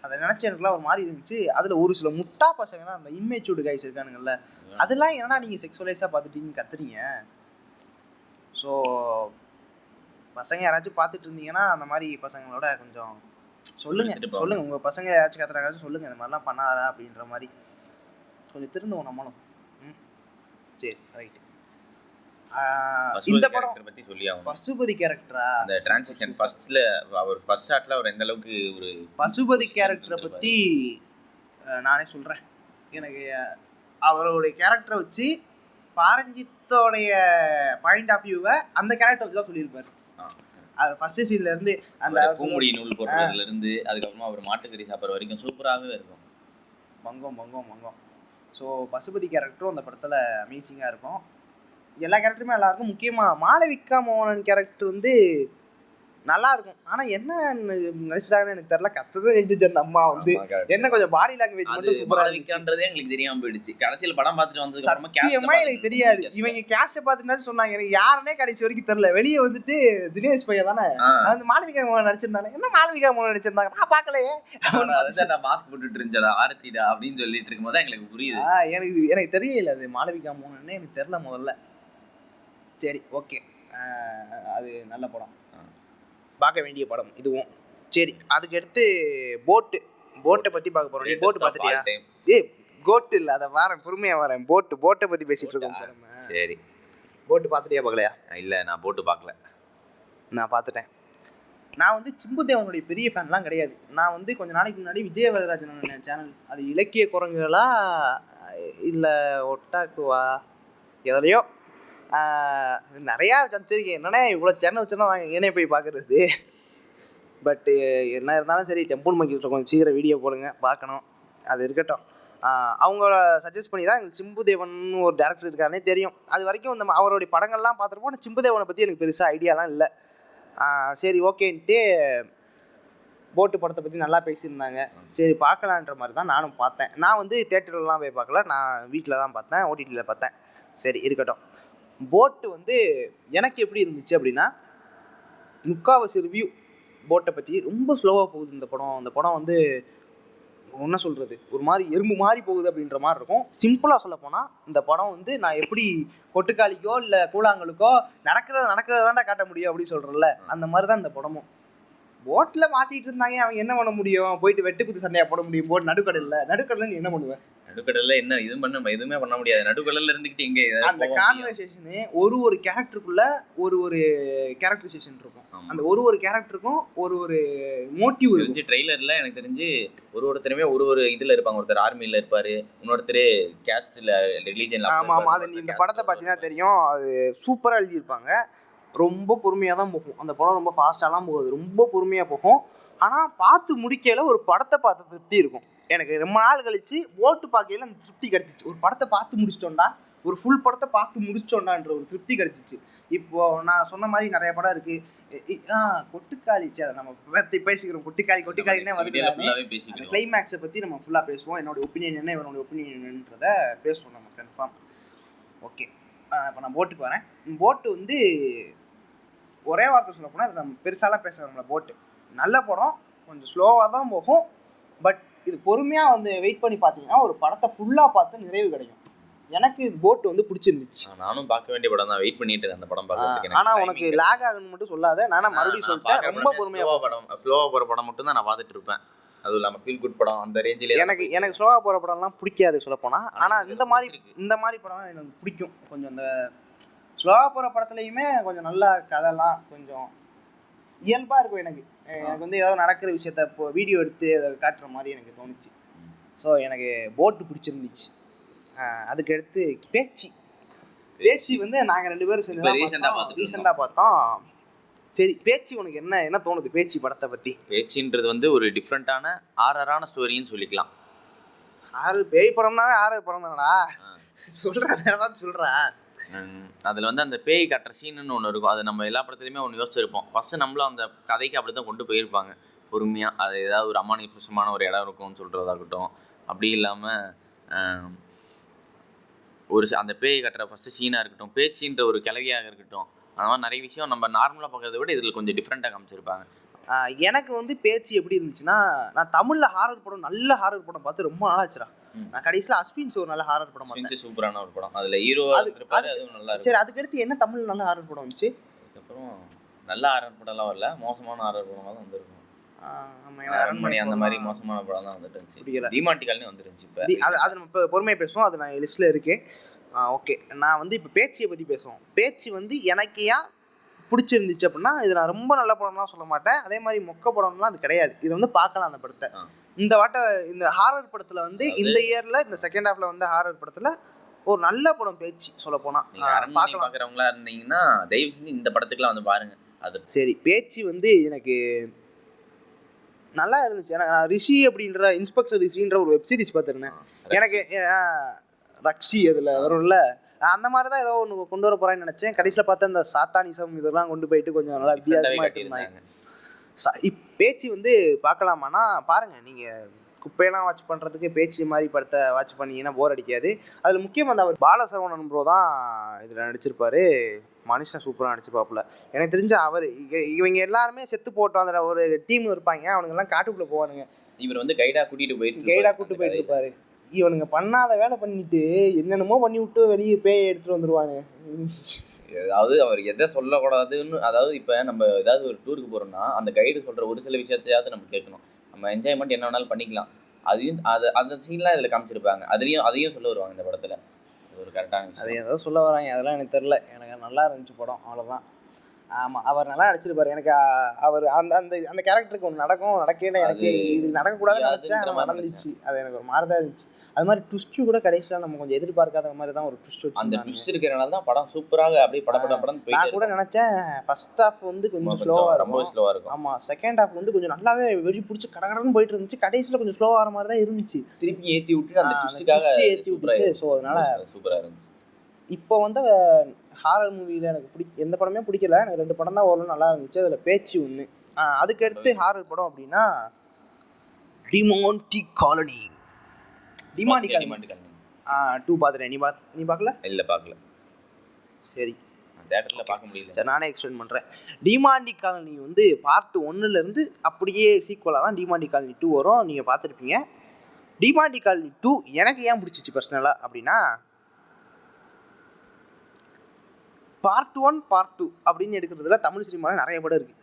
அதை நினச்சி எனக்குலாம் ஒரு மாதிரி இருந்துச்சு. அதில் ஒரு சில முட்டா பசங்க தான் அந்த இம்மேச்சூர்டு கைஸ் இருக்கானுங்கள்ல, அதெல்லாம் என்னன்னா நீங்கள் செக்ஸுவலைஸாக பார்த்துட்டீங்க கத்துறீங்க. ஸோ பசங்க யாராச்சும் பார்த்துட்டு இருந்தீங்கன்னா அந்த மாதிரி பசங்களோட கொஞ்சம் சொல்லுங்கள் உங்கள் பசங்க யாராச்சும் கத்துறாச்சும் சொல்லுங்கள், இந்த மாதிரிலாம் பண்ணாரா அப்படின்ற மாதிரி. கொஞ்சம் திருந்துவோம் நம்மளும். சரி ரைட்டு. இந்த படம் பத்தி சொல்லி பசுபதி கேரக்டரா, அந்த டிரான்சிஷன் ஃபர்ஸ்ட்ல அவர் ஃபர்ஸ்ட் ஷாட்ல அவர் எந்த அளவுக்கு ஒரு பசுபதி கேரக்டரை பற்றி நானே சொல்கிறேன். எனக்கு அவருடைய கேரக்டரை வச்சு பாரஞ்சித்தோடைய பாயிண்ட் ஆஃப் வியூவை அந்த கேரக்டர் வச்சு தான் சொல்லியிருப்பாரு. அது ஃபர்ஸ்ட் சீன்ல இருந்து அந்த பூமுடி நூல் போடுறதுல இருந்து அதுக்கப்புறமா அவர் மாட்டுக்கறி சாப்பிட்ற வரைக்கும் சூப்பராகவே இருக்கும். மங்கம். ஸோ பசுபதி கேரக்டரும் அந்த படத்தில் அமேசிங்காக இருக்கும். எல்லா கேரக்டருமே நல்லாயிருக்கும். முக்கியமாக மாளவிகா மோகனன் கேரக்டர் வந்து நல்லாயிருக்கும். ஆனால் என்ன நினச்சிட்டாங்கன்னு எனக்கு தெரியல. கத்ததான் எழுதிச்சு அந்த அம்மா வந்து என்ன கொஞ்சம் பாடி லாங்குவேஜ் மட்டும் சூப்பராக இருந்துச்சுன்றதே எங்களுக்கு தெரியாமல் போயிடுச்சு. கடைசியில் படம் பார்த்துட்டு வந்து சத்தியமா எனக்கு தெரியாது. இவங்க கேஸ்ட்டை பார்த்துட்டு சொன்னாங்க. எனக்கு யாருன்னே கடைசி வரைக்கும் தெரியல. வெளியே வந்துட்டு தினேஷ் பையன் தானே அந்த மாளவிகா மோகன் நடிச்சிருந்தாங்க. என்ன மாளவிகா மோகன் நடிச்சிருந்தாங்க நான் பார்க்கலையே. மாஸ்க் போட்டுட்டு இருந்துச்சா ஆரத்திடா அப்படின்னு சொல்லிட்டு இருக்கும்போது எங்களுக்கு புரியுது. எனக்கு தெரியல அது மாளவிகா மோகன் எனக்கு தெரியல முதல்ல. சரி ஓகே, அது நல்ல படம், பார்க்க வேண்டிய படம் இதுவும். சரி அதுக்கு அடுத்து போட்டை பற்றி பார்க்க போகிறோம். நீ போட்டு பார்த்துட்டியா? கோட்டு இல்லை, அதை வரேன் பொறுமையாக வரேன். போட்டை பற்றி பேசிகிட்டு இருக்கோம். சரி போட்டு பார்த்துட்டியா பார்க்கலையா? இல்லை நான் போட்டு பார்க்கல. நான் பார்த்துட்டேன். நான் வந்து சிம்புதேவனுடைய பெரிய ஃபேன்லாம் கிடையாது. நான் வந்து கொஞ்சம் நாளைக்கு முன்னாடி விஜய வரதராஜன் சேனல், அது இலக்கிய குரங்குகளா இல்லை ஒட்டாக்குவா எதுலையோ நிறையா வச்சிருக்கேன். என்னன்னா இவ்வளோ சேனல் வச்சுருந்தா வாங்க ஏனே போய் பார்க்குறது. பட்டு என்ன இருந்தாலும் சரி, டெம்பிள் மங்கிட்ட கொஞ்சம் சீக்கிரம் வீடியோ போடுங்க, பார்க்கணும். அது இருக்கட்டும். அவங்கள சஜஸ்ட் பண்ணி தான் எங்களுக்கு சிம்புதேவன் ஒரு டேரக்டர் இருக்காருன்னே தெரியும். அது வரைக்கும் இந்த அவருடைய படங்கள்லாம் பார்த்துருப்போம். ஆனால் சிம்புதேவனை பற்றி எனக்கு பெருசாக ஐடியாலாம் இல்லை. சரி ஓகேன்ட்டு போட்டு படத்தை பற்றி நல்லா பேசியிருந்தாங்க. சரி பார்க்கலான்ற மாதிரி தான் நானும் பார்த்தேன். நான் வந்து தேட்டர்லாம் போய் பார்க்கல, நான் வீட்டில் தான் பார்த்தேன், ஓடிடியில் பார்த்தேன். சரி இருக்கட்டும். போட்டு வந்து எனக்கு எப்படி இருந்துச்சு அப்படின்னா, முக்காவாசி ரிவ்யூ போட்டை பற்றி ரொம்ப ஸ்லோவாக போகுது இந்த படம். அந்த படம் வந்து என்ன சொல்கிறது, ஒரு மாதிரி எறும்பு மாதிரி போகுது அப்படின்ற மாதிரி இருக்கும். சிம்பிளாக சொல்ல போனால் இந்த படம் வந்து நான் எப்படி கொட்டுக்காளிக்கோ இல்லை கூழாங்கலுக்கோ நடக்கிறத தாண்டா காட்ட முடியும் அப்படின்னு சொல்கிறேன்ல, அந்த மாதிரி தான் இந்த படமும். போட்டில் மாட்டிகிட்டு இருந்தாங்க, அவங்க என்ன பண்ண முடியும்? போயிட்டு வெட்டு குத்து சண்டையாக போட முடியும். போட்டு நடுக்கடலில் நீ என்ன பண்ணுவேன்? நடுக்கடலில் என்ன எதுவுமே பண்ண முடியாது. நடுக்கடலில் இருந்துக்கிட்டு இங்கே அந்த கான்வர்சேஷனு ஒரு கேரக்டருக்குள்ள ஒரு கேரக்டரைசேஷன் இருக்கும். அந்த ஒரு கேரக்டருக்கும் ஒரு மோட்டிவ் இருந்துச்சு. ட்ரெய்லரில் எனக்கு தெரிஞ்சு ஒருத்தருமே ஒரு இதில் இருப்பாங்க. ஒருத்தர் ஆர்மியில் இருப்பார், இன்னொருத்தர் கேஸ்டில் ரிலீஜன். ஆமாம், அது நீ இந்த படத்தை பார்த்தீங்கன்னா தெரியும். அது சூப்பராக எழுதியிருப்பாங்க. ரொம்ப பொறுமையாக தான் போகும் அந்த படம். ரொம்ப ஃபாஸ்ட்டாலாம் போகுது, ரொம்ப பொறுமையாக போகும். ஆனால் பார்த்து முடிக்கையில் ஒரு படத்தை பார்த்த திருப்தி இருக்கும். எனக்கு ரொம்ப நாள் கழிச்சு ஓட்டு பார்க்கையில் அந்த திருப்தி கிடச்சிச்சு. ஒரு படத்தை பார்த்து முடிச்சிட்டோண்டா, ஒரு ஃபுல் படத்தை பார்த்து முடிச்சிட்டோண்டான்ற ஒரு திருப்தி கிடச்சிச்சு. இப்போது நான் சொன்ன மாதிரி நிறைய படம் இருக்குது. கொட்டுக்காளி, அதை நம்ம பேசிக்கிறோம். கொட்டுக்காளின்னே வந்து அந்த கிளைமேக்ஸை பற்றி நம்ம ஃபுல்லாக பேசுவோம். என்னோடய ஒப்பீனியன் என்ன, இவனோட ஒப்பீனியன் என்னன்றதை பேசுவோம் நம்ம கன்ஃபார்ம். ஓகே, இப்போ நான் போட்டுக்கு வரேன். போட்டு வந்து ஒரே வார்த்தை சொல்ல போனால் அது நம்ம பெருசாலாம் பேசுகிறோம்ல. போட்டு நல்ல படம், கொஞ்சம் ஸ்லோவாக தான் போகும். பட் இது பொறுமையாக வந்து வெயிட் பண்ணி பார்த்தீங்கன்னா ஒரு படத்தை ஃபுல்லாக பார்த்து நிறைவு கிடைக்கும். எனக்கு இது போட்டு வந்து பிடிச்சிருந்துச்சு. நானும் பார்க்க வேண்டிய படம் தான், வெயிட் பண்ணிட்டு அந்த படம் பார்க்கறதுக்கு. ஆனால் உனக்கு லேக் ஆகுன்னு மட்டும் சொல்லாத, நான் மறுபடியும் சொல்லிட்டேன். ரொம்ப பொறுமையாக ஸ்லோவாக போகிற படம் மட்டும் தான் நான் பார்த்துட்டு இருப்பேன். அதுவும் இல்லாமல் ஃபீல் குட் படம் அந்த ரேஞ்சில் எனக்கு ஸ்லோவாக போகிற படம்லாம் பிடிக்காது சொல்லப்போனால். ஆனால் இந்த மாதிரி படம் எனக்கு பிடிக்கும். கொஞ்சம் இந்த ஸ்லோவாக போகிற படத்துலையுமே கொஞ்சம் நல்லா கதைலாம் கொஞ்சம் இயல்பாக இருக்கும். எனக்கு வந்து ஏதாவது நடக்கிற விஷயத்த இப்போ வீடியோ எடுத்து அதை காட்டுற மாதிரி எனக்கு தோணுச்சு. ஸோ எனக்கு போட்டு பிடிச்சிருந்துச்சு. அதுக்கு அடுத்து பேச்சு வந்து நாங்கள் 2 பேரும் சேர்ந்து ரீசெண்டாக பார்த்தோம். சரி, பேச்சு உனக்கு என்ன தோணுது பேச்சு படத்தை பற்றி? பேச்சுன்றது வந்து ஒரு டிஃப்ரெண்ட்டான ஆறான ஸ்டோரின்னு சொல்லிக்கலாம். பேய் படம்னாவே படம் தானடா சொல்கிறேன், வேறு தான் சொல்கிறேன். அதில் வந்து அந்த பேய் கட்டுற சீனுன்னு ஒன்று இருக்கும். அது நம்ம எல்லா படத்துலையுமே ஒன்று யோசிச்சிருப்போம். ஃபஸ்ட்டு நம்மளும் அந்த கதைக்கு அப்படி தான் கொண்டு போயிருப்பாங்க பொறுமையாக. அது ஏதாவது ஒரு அமானுஷமான ஒரு இடம் இருக்கும்னு சொல்கிறதாகட்டும், அப்படி இல்லாமல் அந்த பேய் கட்டுற ஃபஸ்ட்டு சீனாக இருக்கட்டும், பேச்சுன்ற ஒரு கிளவியாக இருக்கட்டும், அந்த மாதிரி நிறைய விஷயம் நம்ம நார்மலாக பார்க்கறத விட இதில் கொஞ்சம் டிஃப்ரெண்ட்டாக காமிச்சிருப்பாங்க. எனக்கு வந்து பேச்சு எப்படி இருந்துச்சுன்னா, நான் தமிழில் நல்ல ஹாரர் படம் பார்த்து ரொம்ப நாளாச்சுடா. நான் கடைசியில் அஸ்வின்ஸ் ஒரு நல்ல ஹாரர் படம் பார்த்தேன். சூப்பரான ஒரு படம், அதில் ஹீரோ இருப்பாரு, அதுவும் நல்லா இருக்கு. சரி, அதுக்கடுத்து என்ன தமிழ் நல்ல ஹாரர் படம் வந்துச்சு? அதுக்கப்புறம் நல்ல ஹாரர் படம்லாம் வரல, மோசமான ஹாரர் படமாக தான் வந்துருக்கும். அரண்மனை அந்த மாதிரி மோசமான படம் தான் வந்துட்டு இருந்துச்சு. டிமாண்டிகால்னே வந்துருந்துச்சு. இப்போ அது நம்ம இப்போ பொறுமையாக பேசுவோம், அது நான் லிஸ்ட்டில் இருக்கேன். ஓகே, நான் வந்து இப்போ பேச்சியை பற்றி பேசுவோம். பேச்சு வந்து எனக்கு ஏன் பிடிச்சிருந்துச்சு அப்படின்னா, இது நான் ரொம்ப நல்ல படம்லாம் சொல்ல மாட்டேன், அதே மாதிரி மொக்க படம்லாம் அது கிடையாது. இது வந்து பார்க்கலாம் அந்த படத்தை. இந்த இந்த ஹாரர் படத்தில் வந்து இந்த இயரில் இந்த செகண்ட் ஹாஃபில் வந்து ஹாரர் படத்தில் ஒரு நல்ல படம் பேச்சு சொல்ல போனால் பார்க்குறவங்களா இருந்தீங்கன்னா தயவு செஞ்சு இந்த படத்துக்குலாம் வந்து பாருங்கள். அது சரி, பேச்சு வந்து எனக்கு நல்லா இருந்துச்சு. எனக்கு நான் ரிஷி அப்படின்ற இன்ஸ்பெக்டர் ரிஷின்ற ஒரு வெப்சீரிஸ் பார்த்துருந்தேன். எனக்கு ரக்ஷி அதில் வரும்ல, அந்த மாதிரி தான் ஏதோ ஒன்று கொண்டு வர போகிறான்னு நினச்சேன். கடைசியில் பார்த்தா இந்த சாத்தானிசம் இதெல்லாம் கொண்டு போயிட்டு கொஞ்சம் நல்லா வித்தியாசமாக எடுத்துருந்தாங்க. பேச்சு வந்து பார்க்கலாமான்னா பாருங்கள், நீங்கள் குப்பையெல்லாம் வாட்ச் பண்ணுறதுக்கு பேச்சு மாதிரி படத்தை வாட்ச் பண்ணிங்கன்னா போர் அடிக்காது. அதில் முக்கியமாக அந்த அவர் பாலசரவணன் ப்ரோ தான் இதில் நடிச்சிருப்பார். மனுஷன் சூப்பராக நடிச்சிருப்பாப்புல. எனக்கு தெரிஞ்ச அவர் இவங்க எல்லாருமே செத்து போட்டோம். அதில் ஒரு டீம் இருப்பாங்க, அவனுங்கெல்லாம் காட்டுக்குள்ளே போவானுங்க. இவர் வந்து கைடாக கூட்டிகிட்டு போயிட்டு இருப்பாரு. இவனுங்க பண்ணாத வேலை பண்ணிட்டு என்னென்னமோ பண்ணி விட்டு வெளியே பேய் எடுத்துகிட்டு வந்துடுவானு. அதாவது அவர் எதை சொல்லக்கூடாதுன்னு, அதாவது இப்போ நம்ம ஏதாவது ஒரு டூருக்கு போகிறோம்னா அந்த கைடு சொல்கிற ஒரு சில விஷயத்தையாவது நம்ம கேட்கணும். நம்ம என்ஜாய்மெண்ட் என்ன வேணாலும் பண்ணிக்கலாம். அதையும் அந்த சீன்லாம் இதில் காமிச்சிருப்பாங்க. அதையும் சொல்ல வருவாங்க இந்த படத்தில். அது ஒரு கரெக்டான விஷயம். அதை ஏதோ சொல்ல வராங்க, அதெல்லாம் எனக்கு தெரில. எனக்கு நல்லா இருந்துச்சு படம், அவ்வளோதான். ஆமாம், அவர் நல்லா நடிச்சிருப்பார். எனக்கு அவர் அந்த அந்த அந்த கேரக்டருக்கு ஒன்று நடக்கல. எனக்கு இது நடக்கக்கூடாதுன்னு நினச்சேன், நடந்துச்சு. அது எனக்கு ஒரு மாதிரி தான் இருந்துச்சு. அது மாதிரி ட்விஸ்ட்டு கூட கடைசியில் நம்ம கொஞ்சம் எதிர்பார்க்காத மாதிரி தான் ஒரு ட்விஸ்ட் வச்சு. அந்த ட்விஸ்ட் இருக்கிறனால தான் படம் சூப்பராக அப்படியே படம் நான் கூட நினச்சேன் ஃபர்ஸ்ட் ஹாஃப் வந்து கொஞ்சம் ஸ்லோவாக இருக்கும். ஆமாம், செகண்ட் ஹாஃப் வந்து கொஞ்சம் நல்லாவே வெறி பிடிச்சி கடகடன்னு போயிட்டு இருந்துச்சு. கடைசியில் கொஞ்சம் ஸ்லோவாக வர மாதிரி தான் இருந்துச்சு. திருப்பி ஏற்றி விட்டு அந்த ட்விஸ்ட்டுக்காக ஏற்றி விட்டுச்சு. ஸோ அதனால சூப்பராக இருந்துச்சு. இப்போ வந்து ஹாரர் மூவியில் எனக்கு எந்த படமே பிடிக்கல. எனக்கு 2 படம் தான் ஓரளவு நல்லா இருந்துச்சு. அதில் பேச்சு ஒன்று. அதுக்கடுத்து ஹாரர் படம் அப்படின்னா டிமாண்டி காலனி 2 பார்த்துட்டேன். நீ பார்க்கல? இல்லை, பார்க்கல. சரி, தியேட்டரில் பார்க்க முடியல. சரி, நானே எக்ஸ்பிளைன் பண்ணுறேன். டிமாண்டி காலனி வந்து பார்ட் 1லேருந்து அப்படியே சீக்குவலாக தான் டிமாண்டி காலனி 2 வரும். நீங்கள் பார்த்துருப்பீங்க. டிமாண்டி காலனி 2 எனக்கு ஏன் பிடிச்சிச்சு பர்சனலாக அப்படின்னா, பார்ட் 1 பார்ட் 2 அப்படின்னு எடுக்கிறதுல தமிழ் சினிமாவில் நிறைய படம் இருக்குது.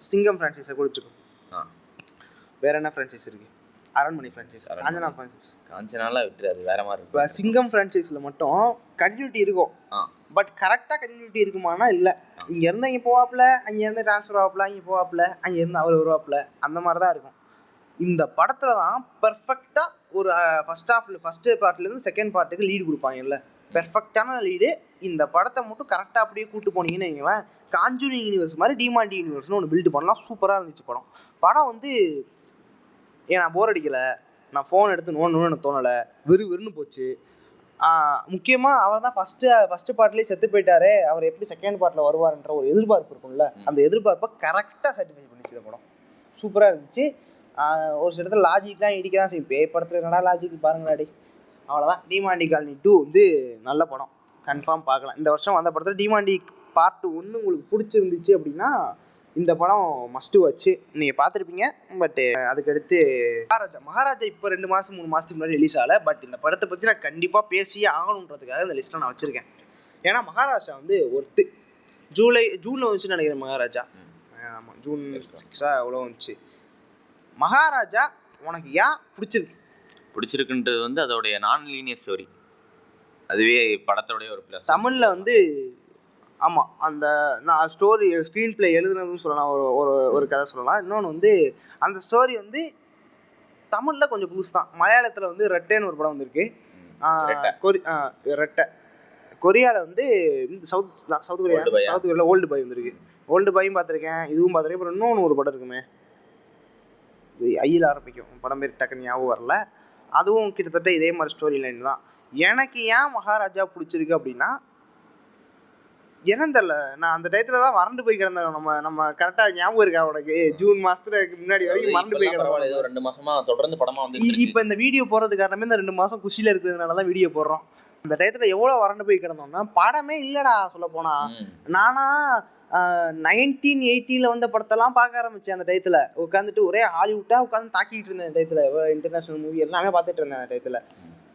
சிங்கம் ஃப்ரான்ச்சைஸை கொடுத்துக்கோ. வேற என்ன ஃப்ரான்ச்சைஸ் இருக்குது? அரண்மனை ஃப்ரான்ச்சைஸ், காஞ்சனா ஃப்ரான்ச்சைஸ். காஞ்சனாலாம் விட்டுரு, அது வேற மாதிரி இப்போ சிங்கம் ஃப்ரான்ச்சைஸில் மட்டும் கண்டினியூட்டி இருக்கும். பட் கரெக்டாக கண்டினியூட்டி இருக்குமானா இல்லை. இங்கேருந்து இங்கே போவாப்புல, அங்கேருந்து ட்ரான்ஸ்ஃபர் ஆவாப்புல, இங்கே போவாப்புல, அங்கேருந்து அவர் வருவாப்புல, அந்த மாதிரி தான் இருக்கும். இந்த படத்தில் தான் பெர்ஃபெக்டாக ஒரு ஃபஸ்ட்டு பார்ட்லேருந்து செகண்ட் பார்ட்டுக்கு லீடு கொடுப்பாங்கல்ல, பெர்ஃபெக்டான லீடு. இந்த படத்தை மட்டும் கரெக்டாக அப்படியே கூப்பிட்டு போனீங்கன்னு வைங்களேன், காஞ்சூரிங் யூனிவர்ஸ் மாதிரி டிமாண்டி யூனிவர்ஸ்னு ஒன்று பில்டு பண்ணலாம். சூப்பராக இருந்துச்சு படம் வந்து நான் போர் அடிக்கலை. நான் ஃபோன் எடுத்து நோண்டணும்னு எனக்கு தோணலை. வெறுன்னு போச்சு. முக்கியமாக அவர் தான் ஃபஸ்ட்டு பார்ட்லேயே செத்து போயிட்டாரே, அவர் எப்படி செகண்ட் பார்ட்டில் வருவார்ன்ற ஒரு எதிர்பார்ப்பு இருக்கும்ல, அந்த எதிர்பார்ப்பை கரெக்டாக சாட்டிஸ்ஃபை பண்ணிச்சு இந்த படம். சூப்பராக இருந்துச்சு. ஒரு சில இடத்துல லாஜிக்லாம் இடிக்க தான் செய்யும். பேய் படத்தில் என்னடா லாஜிக் பாருங்களாடி, அவ்வளோதான். டிமாண்டி காலனி 2 வந்து நல்ல படம், கன்ஃபார்ம் பார்க்கலாம். இந்த வருஷம் வந்த படத்தில் டிமாண்டி பார்ட் 1 உங்களுக்கு பிடிச்சிருந்துச்சு அப்படின்னா இந்த படம் மஸ்ட்டு வச்சு நீங்கள் பார்த்துருப்பீங்க. பட்டு அதுக்கடுத்து மகாராஜா இப்போ 2 மாதம் 3 மாதத்துக்கு முன்னாடி ரிலீஸ் ஆகலை. பட் இந்த படத்தை பற்றி நான் கண்டிப்பாக பேசியே ஆகணுன்றதுக்காக இந்த லிஸ்ட்டில் நான் வச்சுருக்கேன். ஏன்னா மகாராஜா வந்து ஒருத்து ஜூனில் வந்துச்சுன்னு நினைக்கிறேன். மகாராஜா ஆமாம், ஜூன் 6 அவ்வளோ வந்துச்சு. மகாராஜா உனக்கு ஏன் பிடிச்சிருக்குன்றது வந்து அதோடைய நான் லீனியர் ஸ்டோரி. அதுவே படத்தோடைய ஒரு ப்ளஸ். தமிழில் வந்து ஆமாம், அந்த நான் ஸ்டோரி ஸ்க்ரீன் பிளே எழுதுனதுன்னு சொல்லலாம். ஒரு கதை சொல்லலாம். இன்னொன்று வந்து அந்த ஸ்டோரி வந்து தமிழில் கொஞ்சம் புதுசு தான். மலையாளத்தில் வந்து ரெட்டைன்னு ஒரு படம் வந்திருக்கு. ரெட்டை. கொரியாவில் வந்து சவுத் கொரியாவில் ஓல்டு பாய் வந்திருக்கு. ஓல்டு பாயும் பார்த்துருக்கேன், இதுவும் பார்த்துருக்கேன். அப்புறம் இன்னொன்று ஒரு படம் இருக்குமே, இது ஐயில் ஆரம்பிக்கும், படம் பேர் டக்குன்னு ஞாபகம் வரல. அதுவும் கிட்டத்தட்ட இதே மாதிரி ஸ்டோரி லைன் தான். எனக்கு ஏன் மகாராஜா பிடிச்சிருக்கு அப்படின்னா, என்னன்னு தெரியல, நான் அந்த டயத்தில் தான் வறண்டு போய் கிடந்தேன். நம்ம கரெக்டாக ஞாபகம் இருக்கா உனக்கு? ஜூன் மாதத்துக்கு முன்னாடி வரைக்கும் வறண்டு போய் கிடந்தோம். ஏதோ 2 மாசமா தொடர்ந்து படமாக வந்து இப்போ இந்த வீடியோ போடுறது காரணமே இந்த 2 மாதம் குஷியில் இருக்கிறதுனால தான் வீடியோ போடுறோம். அந்த டயத்தில் எவ்வளோ வறண்டு போய் கிடந்தோம்னா, படமே இல்லைடா சொல்ல போனால். நானா 1980 வந்த படத்தெல்லாம் பார்க்க ஆரம்பித்தேன். அந்த டயத்தில் உட்காந்துட்டு ஒரே ஹாலிவுட்டாக உட்காந்து தாக்கிட்டு இருந்தேன். அந்த டயத்தில் இன்டர்நேஷ்னல் மூவி எல்லாமே பார்த்துட்டு இருந்தேன். அந்த டயத்தில்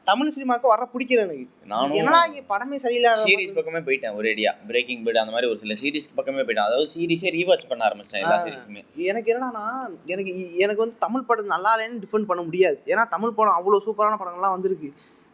தமிழ் சினிமாவுக்கு வர பிடிக்கல எனக்கு. என்னடா இங்கே படமே சரியில்லாத சீரிஸ் பக்கமே போயிட்டேன். ஒரேடியா பிரேக்கிங் பேட் அந்த மாதிரி ஒரு சில சீரிஸ்க்கு பக்கமே போயிட்டேன். அதாவது சீரிஸே ரீவாட்ச் பண்ண ஆரம்பிச்சேன் எல்லா சீரிஸுமே. எனக்கு என்னன்னா, எனக்கு வந்து தமிழ் படம் நல்லா இல்லைன்னு டிஃபெண்ட் பண்ண முடியாது. ஏன்னா தமிழ் படம் அவ்வளோ சூப்பரான படங்கள்லாம் வந்திருக்கு.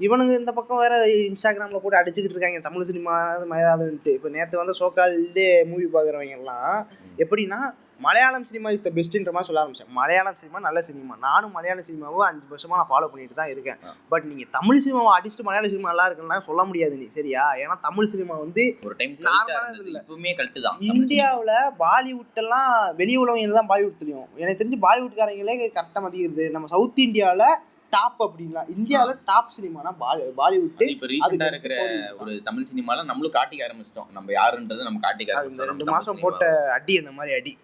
இவனுங்க இந்த பக்கம் வேறு இன்ஸ்டாகிராமில் கூட அடிச்சுக்கிட்டு இருக்காங்க தமிழ் சினிமா மயாதுன்ட்டு. இப்போ நேற்று வந்து சோக்கால்டே மூவி பார்க்குறவங்கலாம் எப்படின்னா, மலையாளம் சினிமா இஸ் த பெஸ்ட்டுன்ற மாதிரி சொல்ல ஆரம்பித்தேன். மலையாளம் சினிமா நல்ல சினிமா. நானும் மலையாள சினிமாவை 5 வருஷமாக நான் ஃபாலோ பண்ணிட்டு தான் இருக்கேன். பட் நீங்கள் தமிழ் சினிமாவை அடிச்சுட்டு மலையாள சினிமா நல்லா இருக்குன்னா சொல்ல முடியாது நீ, சரியா? ஏன்னா தமிழ் சினிமா வந்து ஒரு டைம் நார்மலாக இல்லை, எப்பவுமே கல்ட்டு தான். இந்தியாவில் பாலிவுட்டெல்லாம் வெளி உலகம் தான் பாலிவுட் தெரியும். எனக்கு தெரிஞ்சு பாலிவுட்காரங்களே கரெக்டாக மதிக்கிறது. நம்ம சவுத் இந்தியாவில் டாப் அப்படின்னா இந்தியாவில் டாப் சினிமானா பாலிவுட். இப்போ ரீசெண்டாக இருக்கிற ஒரு தமிழ் சினிமால நம்மளும் காட்டிக்க ஆரம்பிச்சிட்டோம், நம்ம யாருன்றது நம்ம காட்டிக்க ஆரம்பிச்சோம். 2 மாதம் போட்ட அடி அந்த மாதிரி அடி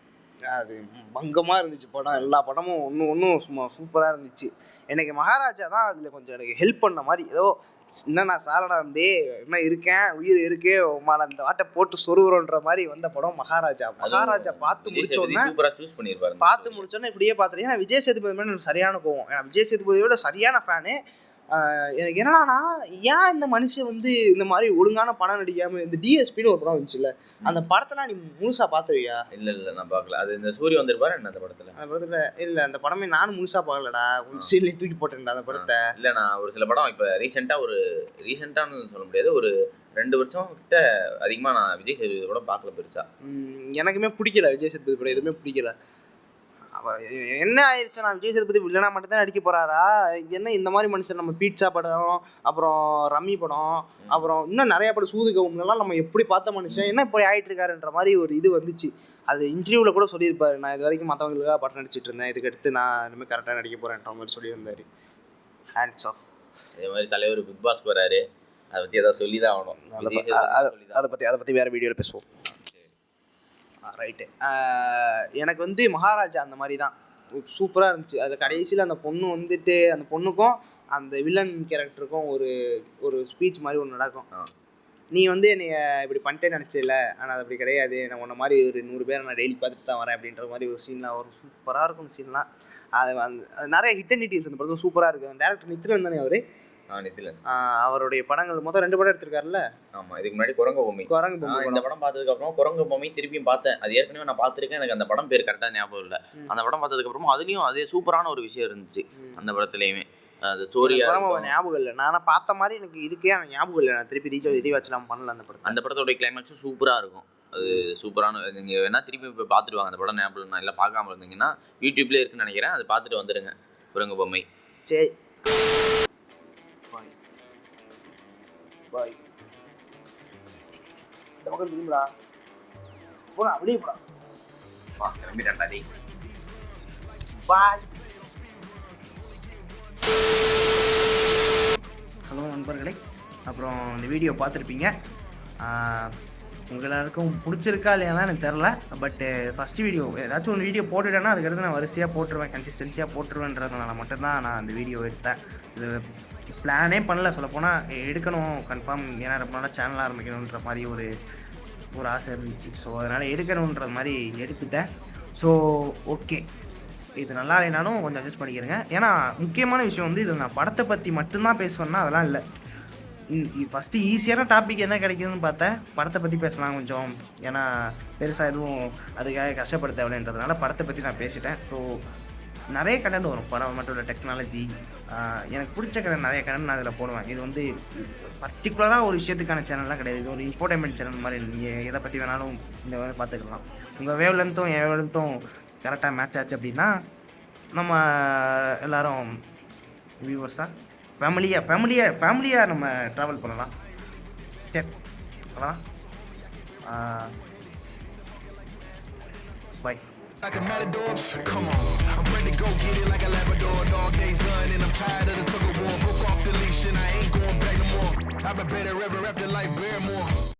அது பங்கமாக இருந்துச்சு படம். எல்லா படமும் ஒன்றும் சும்மா சூப்பராக இருந்துச்சு. எனக்கு மகாராஜா தான் அதில் கொஞ்சம் எனக்கு ஹெல்ப் பண்ண மாதிரி. ஏதோ என்னண்ணா சாலடா வந்து என்ன இருக்கேன் உயிர் இருக்கே உமால அந்த வாட்டை போட்டு சொருகுறோன்ற மாதிரி வந்த படம் மகாராஜா. பார்த்து முடிச்சோடனே இப்படியே பார்த்துட்டீங்கன்னா விஜய் சேதுபதி மேலே எனக்கு சரியான கோவம். ஏன்னா விஜய் சேதுபதியோட சரியான ஃபேனு. எனக்கு என்னன்னா ஏன் இந்த மனுஷன் வந்து இந்த மாதிரி ஒழுங்கான படம் நடிக்காமல் இந்த டிஎஸ்பின்னு ஒரு படம் வந்துச்சுல்ல, அந்த படத்தெல்லாம் நீ முழுசாக பார்த்துருவியா? இல்லை நான் பார்க்கல. அது இந்த சூரிய வந்திருப்பாரு என்ன அந்த படத்தில் இல்லை அந்த படமே நானும் முழுசாக பார்க்கலடா, சீன்லேயே தூக்கி போட்டேன்டா அந்த படத்தை. இல்லை நான் ஒரு சில படம் இப்போ ரீசெண்டானு சொல்ல முடியாது, ஒரு 2 வருஷம் கிட்ட அதிகமாக நான் விஜய் சேதுபதி படம் பார்க்கல பெருசா. எனக்குமே பிடிக்கல விஜய் சேதுபதி படம், எதுவுமே பிடிக்கல. என்ன ஆயிடுச்சு, நான் விஜய் சேதுபதி வில்லனா மட்டும் தான் நடிக்க போறாரா என்ன? இந்த மாதிரி மனுஷன் நம்ம பீட்சா படம், அப்புறம் ரம்மி படம், அப்புறம் இன்னும் நிறைய படம் சூதுகவும்லாம் நம்ம எப்படி பார்த்த மனுஷன் என்ன இப்படி ஆயிட்டு இருக்காருன்ற மாதிரி ஒரு இது வந்துச்சு. அது இன்டர்வியூவில் கூட சொல்லியிருப்பாரு, நான் இது வரைக்கும் மற்றவங்களுக்காக படம் நடிச்சிட்டு இருந்தேன், இதுக்கு அடுத்து நான் இனிமேல் கரெக்டாக நடிக்க போகிறேன்ற மாதிரி சொல்லியிருந்தாரு. Hands off. அதே மாதிரி தலைவர் பிக் பாஸ் போகிறாரு, அதை பற்றி ஏதாவது சொல்லி தான் ஆகணும். அதை பற்றி வேறு வீடியோவில் பேசுவோம். ரைட்டு. எனக்கு வந்து மகாராஜா அந்த மாதிரி தான் சூப்பராக இருந்துச்சு. அதில் கடைசியில் அந்த பொண்ணு வந்துட்டு அந்த பொண்ணுக்கும் அந்த வில்லன் கேரக்டருக்கும் ஒரு ஸ்பீச் மாதிரி ஒன்று நடக்கும். நீ வந்து என்னை இப்படி பண்ணிட்டேன்னு நினச்சில்ல, ஆனால் அது அப்படி கிடையாது, நான் உன்ன மாதிரி ஒரு 100 பேரை நான் டெய்லி பார்த்துட்டு தான் வரேன் அப்படின்ற மாதிரி ஒரு சீன்லாம் வரும். சூப்பராக இருக்கும் அந்த சீன்லாம். அது நிறைய ஹிட் அண்ட் டீட்டெயில்ஸ் அந்த படத்தில் சூப்பராக இருக்குது. டேரக்டர் நித்திலன் தானே அவர்? நித்திலன். அவருடைய படங்கள் மொத்தம் 2 படம் எடுத்திருக்காருல்ல. ஆமாம், இதுக்கு முன்னாடி குரங்கு பொம்மை. இந்த படம் பார்த்ததுக்கப்புறம் குரங்கு பொம்மை திருப்பியும் பார்த்தேன். அது ஏற்கனவே நான் பார்த்துருக்கேன், எனக்கு அந்த படம் பேர் கரெக்டாக ஞாபகம் இல்லை. அந்த படம் பார்த்ததுக்கப்புறமும் அதுலேயும் அதே சூப்பரான ஒரு விஷயம் இருந்துச்சு அந்த படத்துலையுமே. அது ஸ்டோரி ஞாபகம் இல்லை, நான் பார்த்த மாதிரி எனக்கு இருக்கே ஞாபகம் இல்லை. நான் திருப்பி ரீவாட்ச் நான் பண்ணல அந்த படத்தை. அந்த படத்தோட கிளைமேக்ஸும் சூப்பராக இருக்கும். அது சூப்பரான, நீங்கள் வேணால் திருப்பி போய் பார்த்துட்டு வாங்க அந்த படம். ஞாபகம் இல்லை பார்க்காம இருந்தீங்கன்னா யூடியூப்லேயே இருக்குன்னு நினைக்கிறேன், அதை பார்த்துட்டு வந்துடுங்க குரங்கு பொம்மை. சரி பாய். இந்த பக்கம் திரும்புடா, போடா வெளியே போடா, கிளம்பிட்டாண்டா டேய். பாய். ஹலோ நண்பர்களே, அப்புறம் இந்த வீடியோ பார்த்துருப்பீங்க. உங்கள் எல்லாருக்கும் பிடிச்சிருக்கா இல்லையானா எனக்கு தெரில. பட்டு ஃபஸ்ட்டு வீடியோ ஏதாச்சும் ஒரு வீடியோ போட்டுட்டேன்னா அதுக்கடுத்து நான் வரிசையாக போட்டுருவேன், கன்சிஸ்டன்சியாக போட்டுருவேன்றதுனால மட்டும்தான் நான் அந்த வீடியோ எடுத்தேன். இது பிளானே பண்ணல சொல்லப்போனால், எடுக்கணும் கன்ஃபார்ம், ஏன்னா ரொம்ப நாளாக சேனல் ஆரம்பிக்கணுன்ற மாதிரி ஒரு ஆசை இருந்துச்சு. ஸோ அதனால் எடுக்கணுன்ற மாதிரி எடுத்துட்டேன். ஸோ ஓகே, இது நல்லா இல்லைனாலும் கொஞ்சம் அட்ஜஸ்ட் பண்ணிக்கிறேங்க. ஏன்னா முக்கியமான விஷயம் வந்து இதில் நான் படத்தை பற்றி மட்டும்தான் பேசுவேன்னா அதெல்லாம் இல்லை. ஃபஸ்ட்டு ஈஸியான டாபிக் என்ன கிடைக்குதுன்னு பார்த்தேன், படத்தை பற்றி பேசலாம் கொஞ்சம். ஏன்னா பெருசாக எதுவும் அதுக்காக கஷ்டப்பட தேவைன்றதுனால படத்தை பற்றி நான் பேசிட்டேன். ஸோ நிறைய கண்டென்ட் வரும், படம் மட்டும் இல்லை, டெக்னாலஜி, எனக்கு பிடிச்ச கண்டென்ட் நிறைய கண்டென்ட் நான் அதில் போடுவேன். இது வந்து பர்டிகுலராக ஒரு விஷயத்துக்கான சேனல்லாம் கிடையாது, இது ஒரு இன்ஃபோர்டைன்மெண்ட் சேனல் மாதிரி. நீங்கள் எதை பற்றி வேணாலும் இந்த வந்து பார்த்துக்கலாம். உங்கள் வேவ் லென்த்தும் என் வேவ் லென்த்தும் கரெக்டாக மேட்ச் ஆச்சு அப்படின்னா நம்ம எல்லோரும் வியூவர்ஸாக ஃபேமிலியாக நம்ம ட்ராவல் பண்ணலாம். சரி அவ்வளோதான், பாய். Like a matador, come on, I'm ready to go get it like a Labrador. Dog days done and I'm tired of the tug of war. Broke off the leash and I ain't going back no more. I've been better ever after like Bearmore.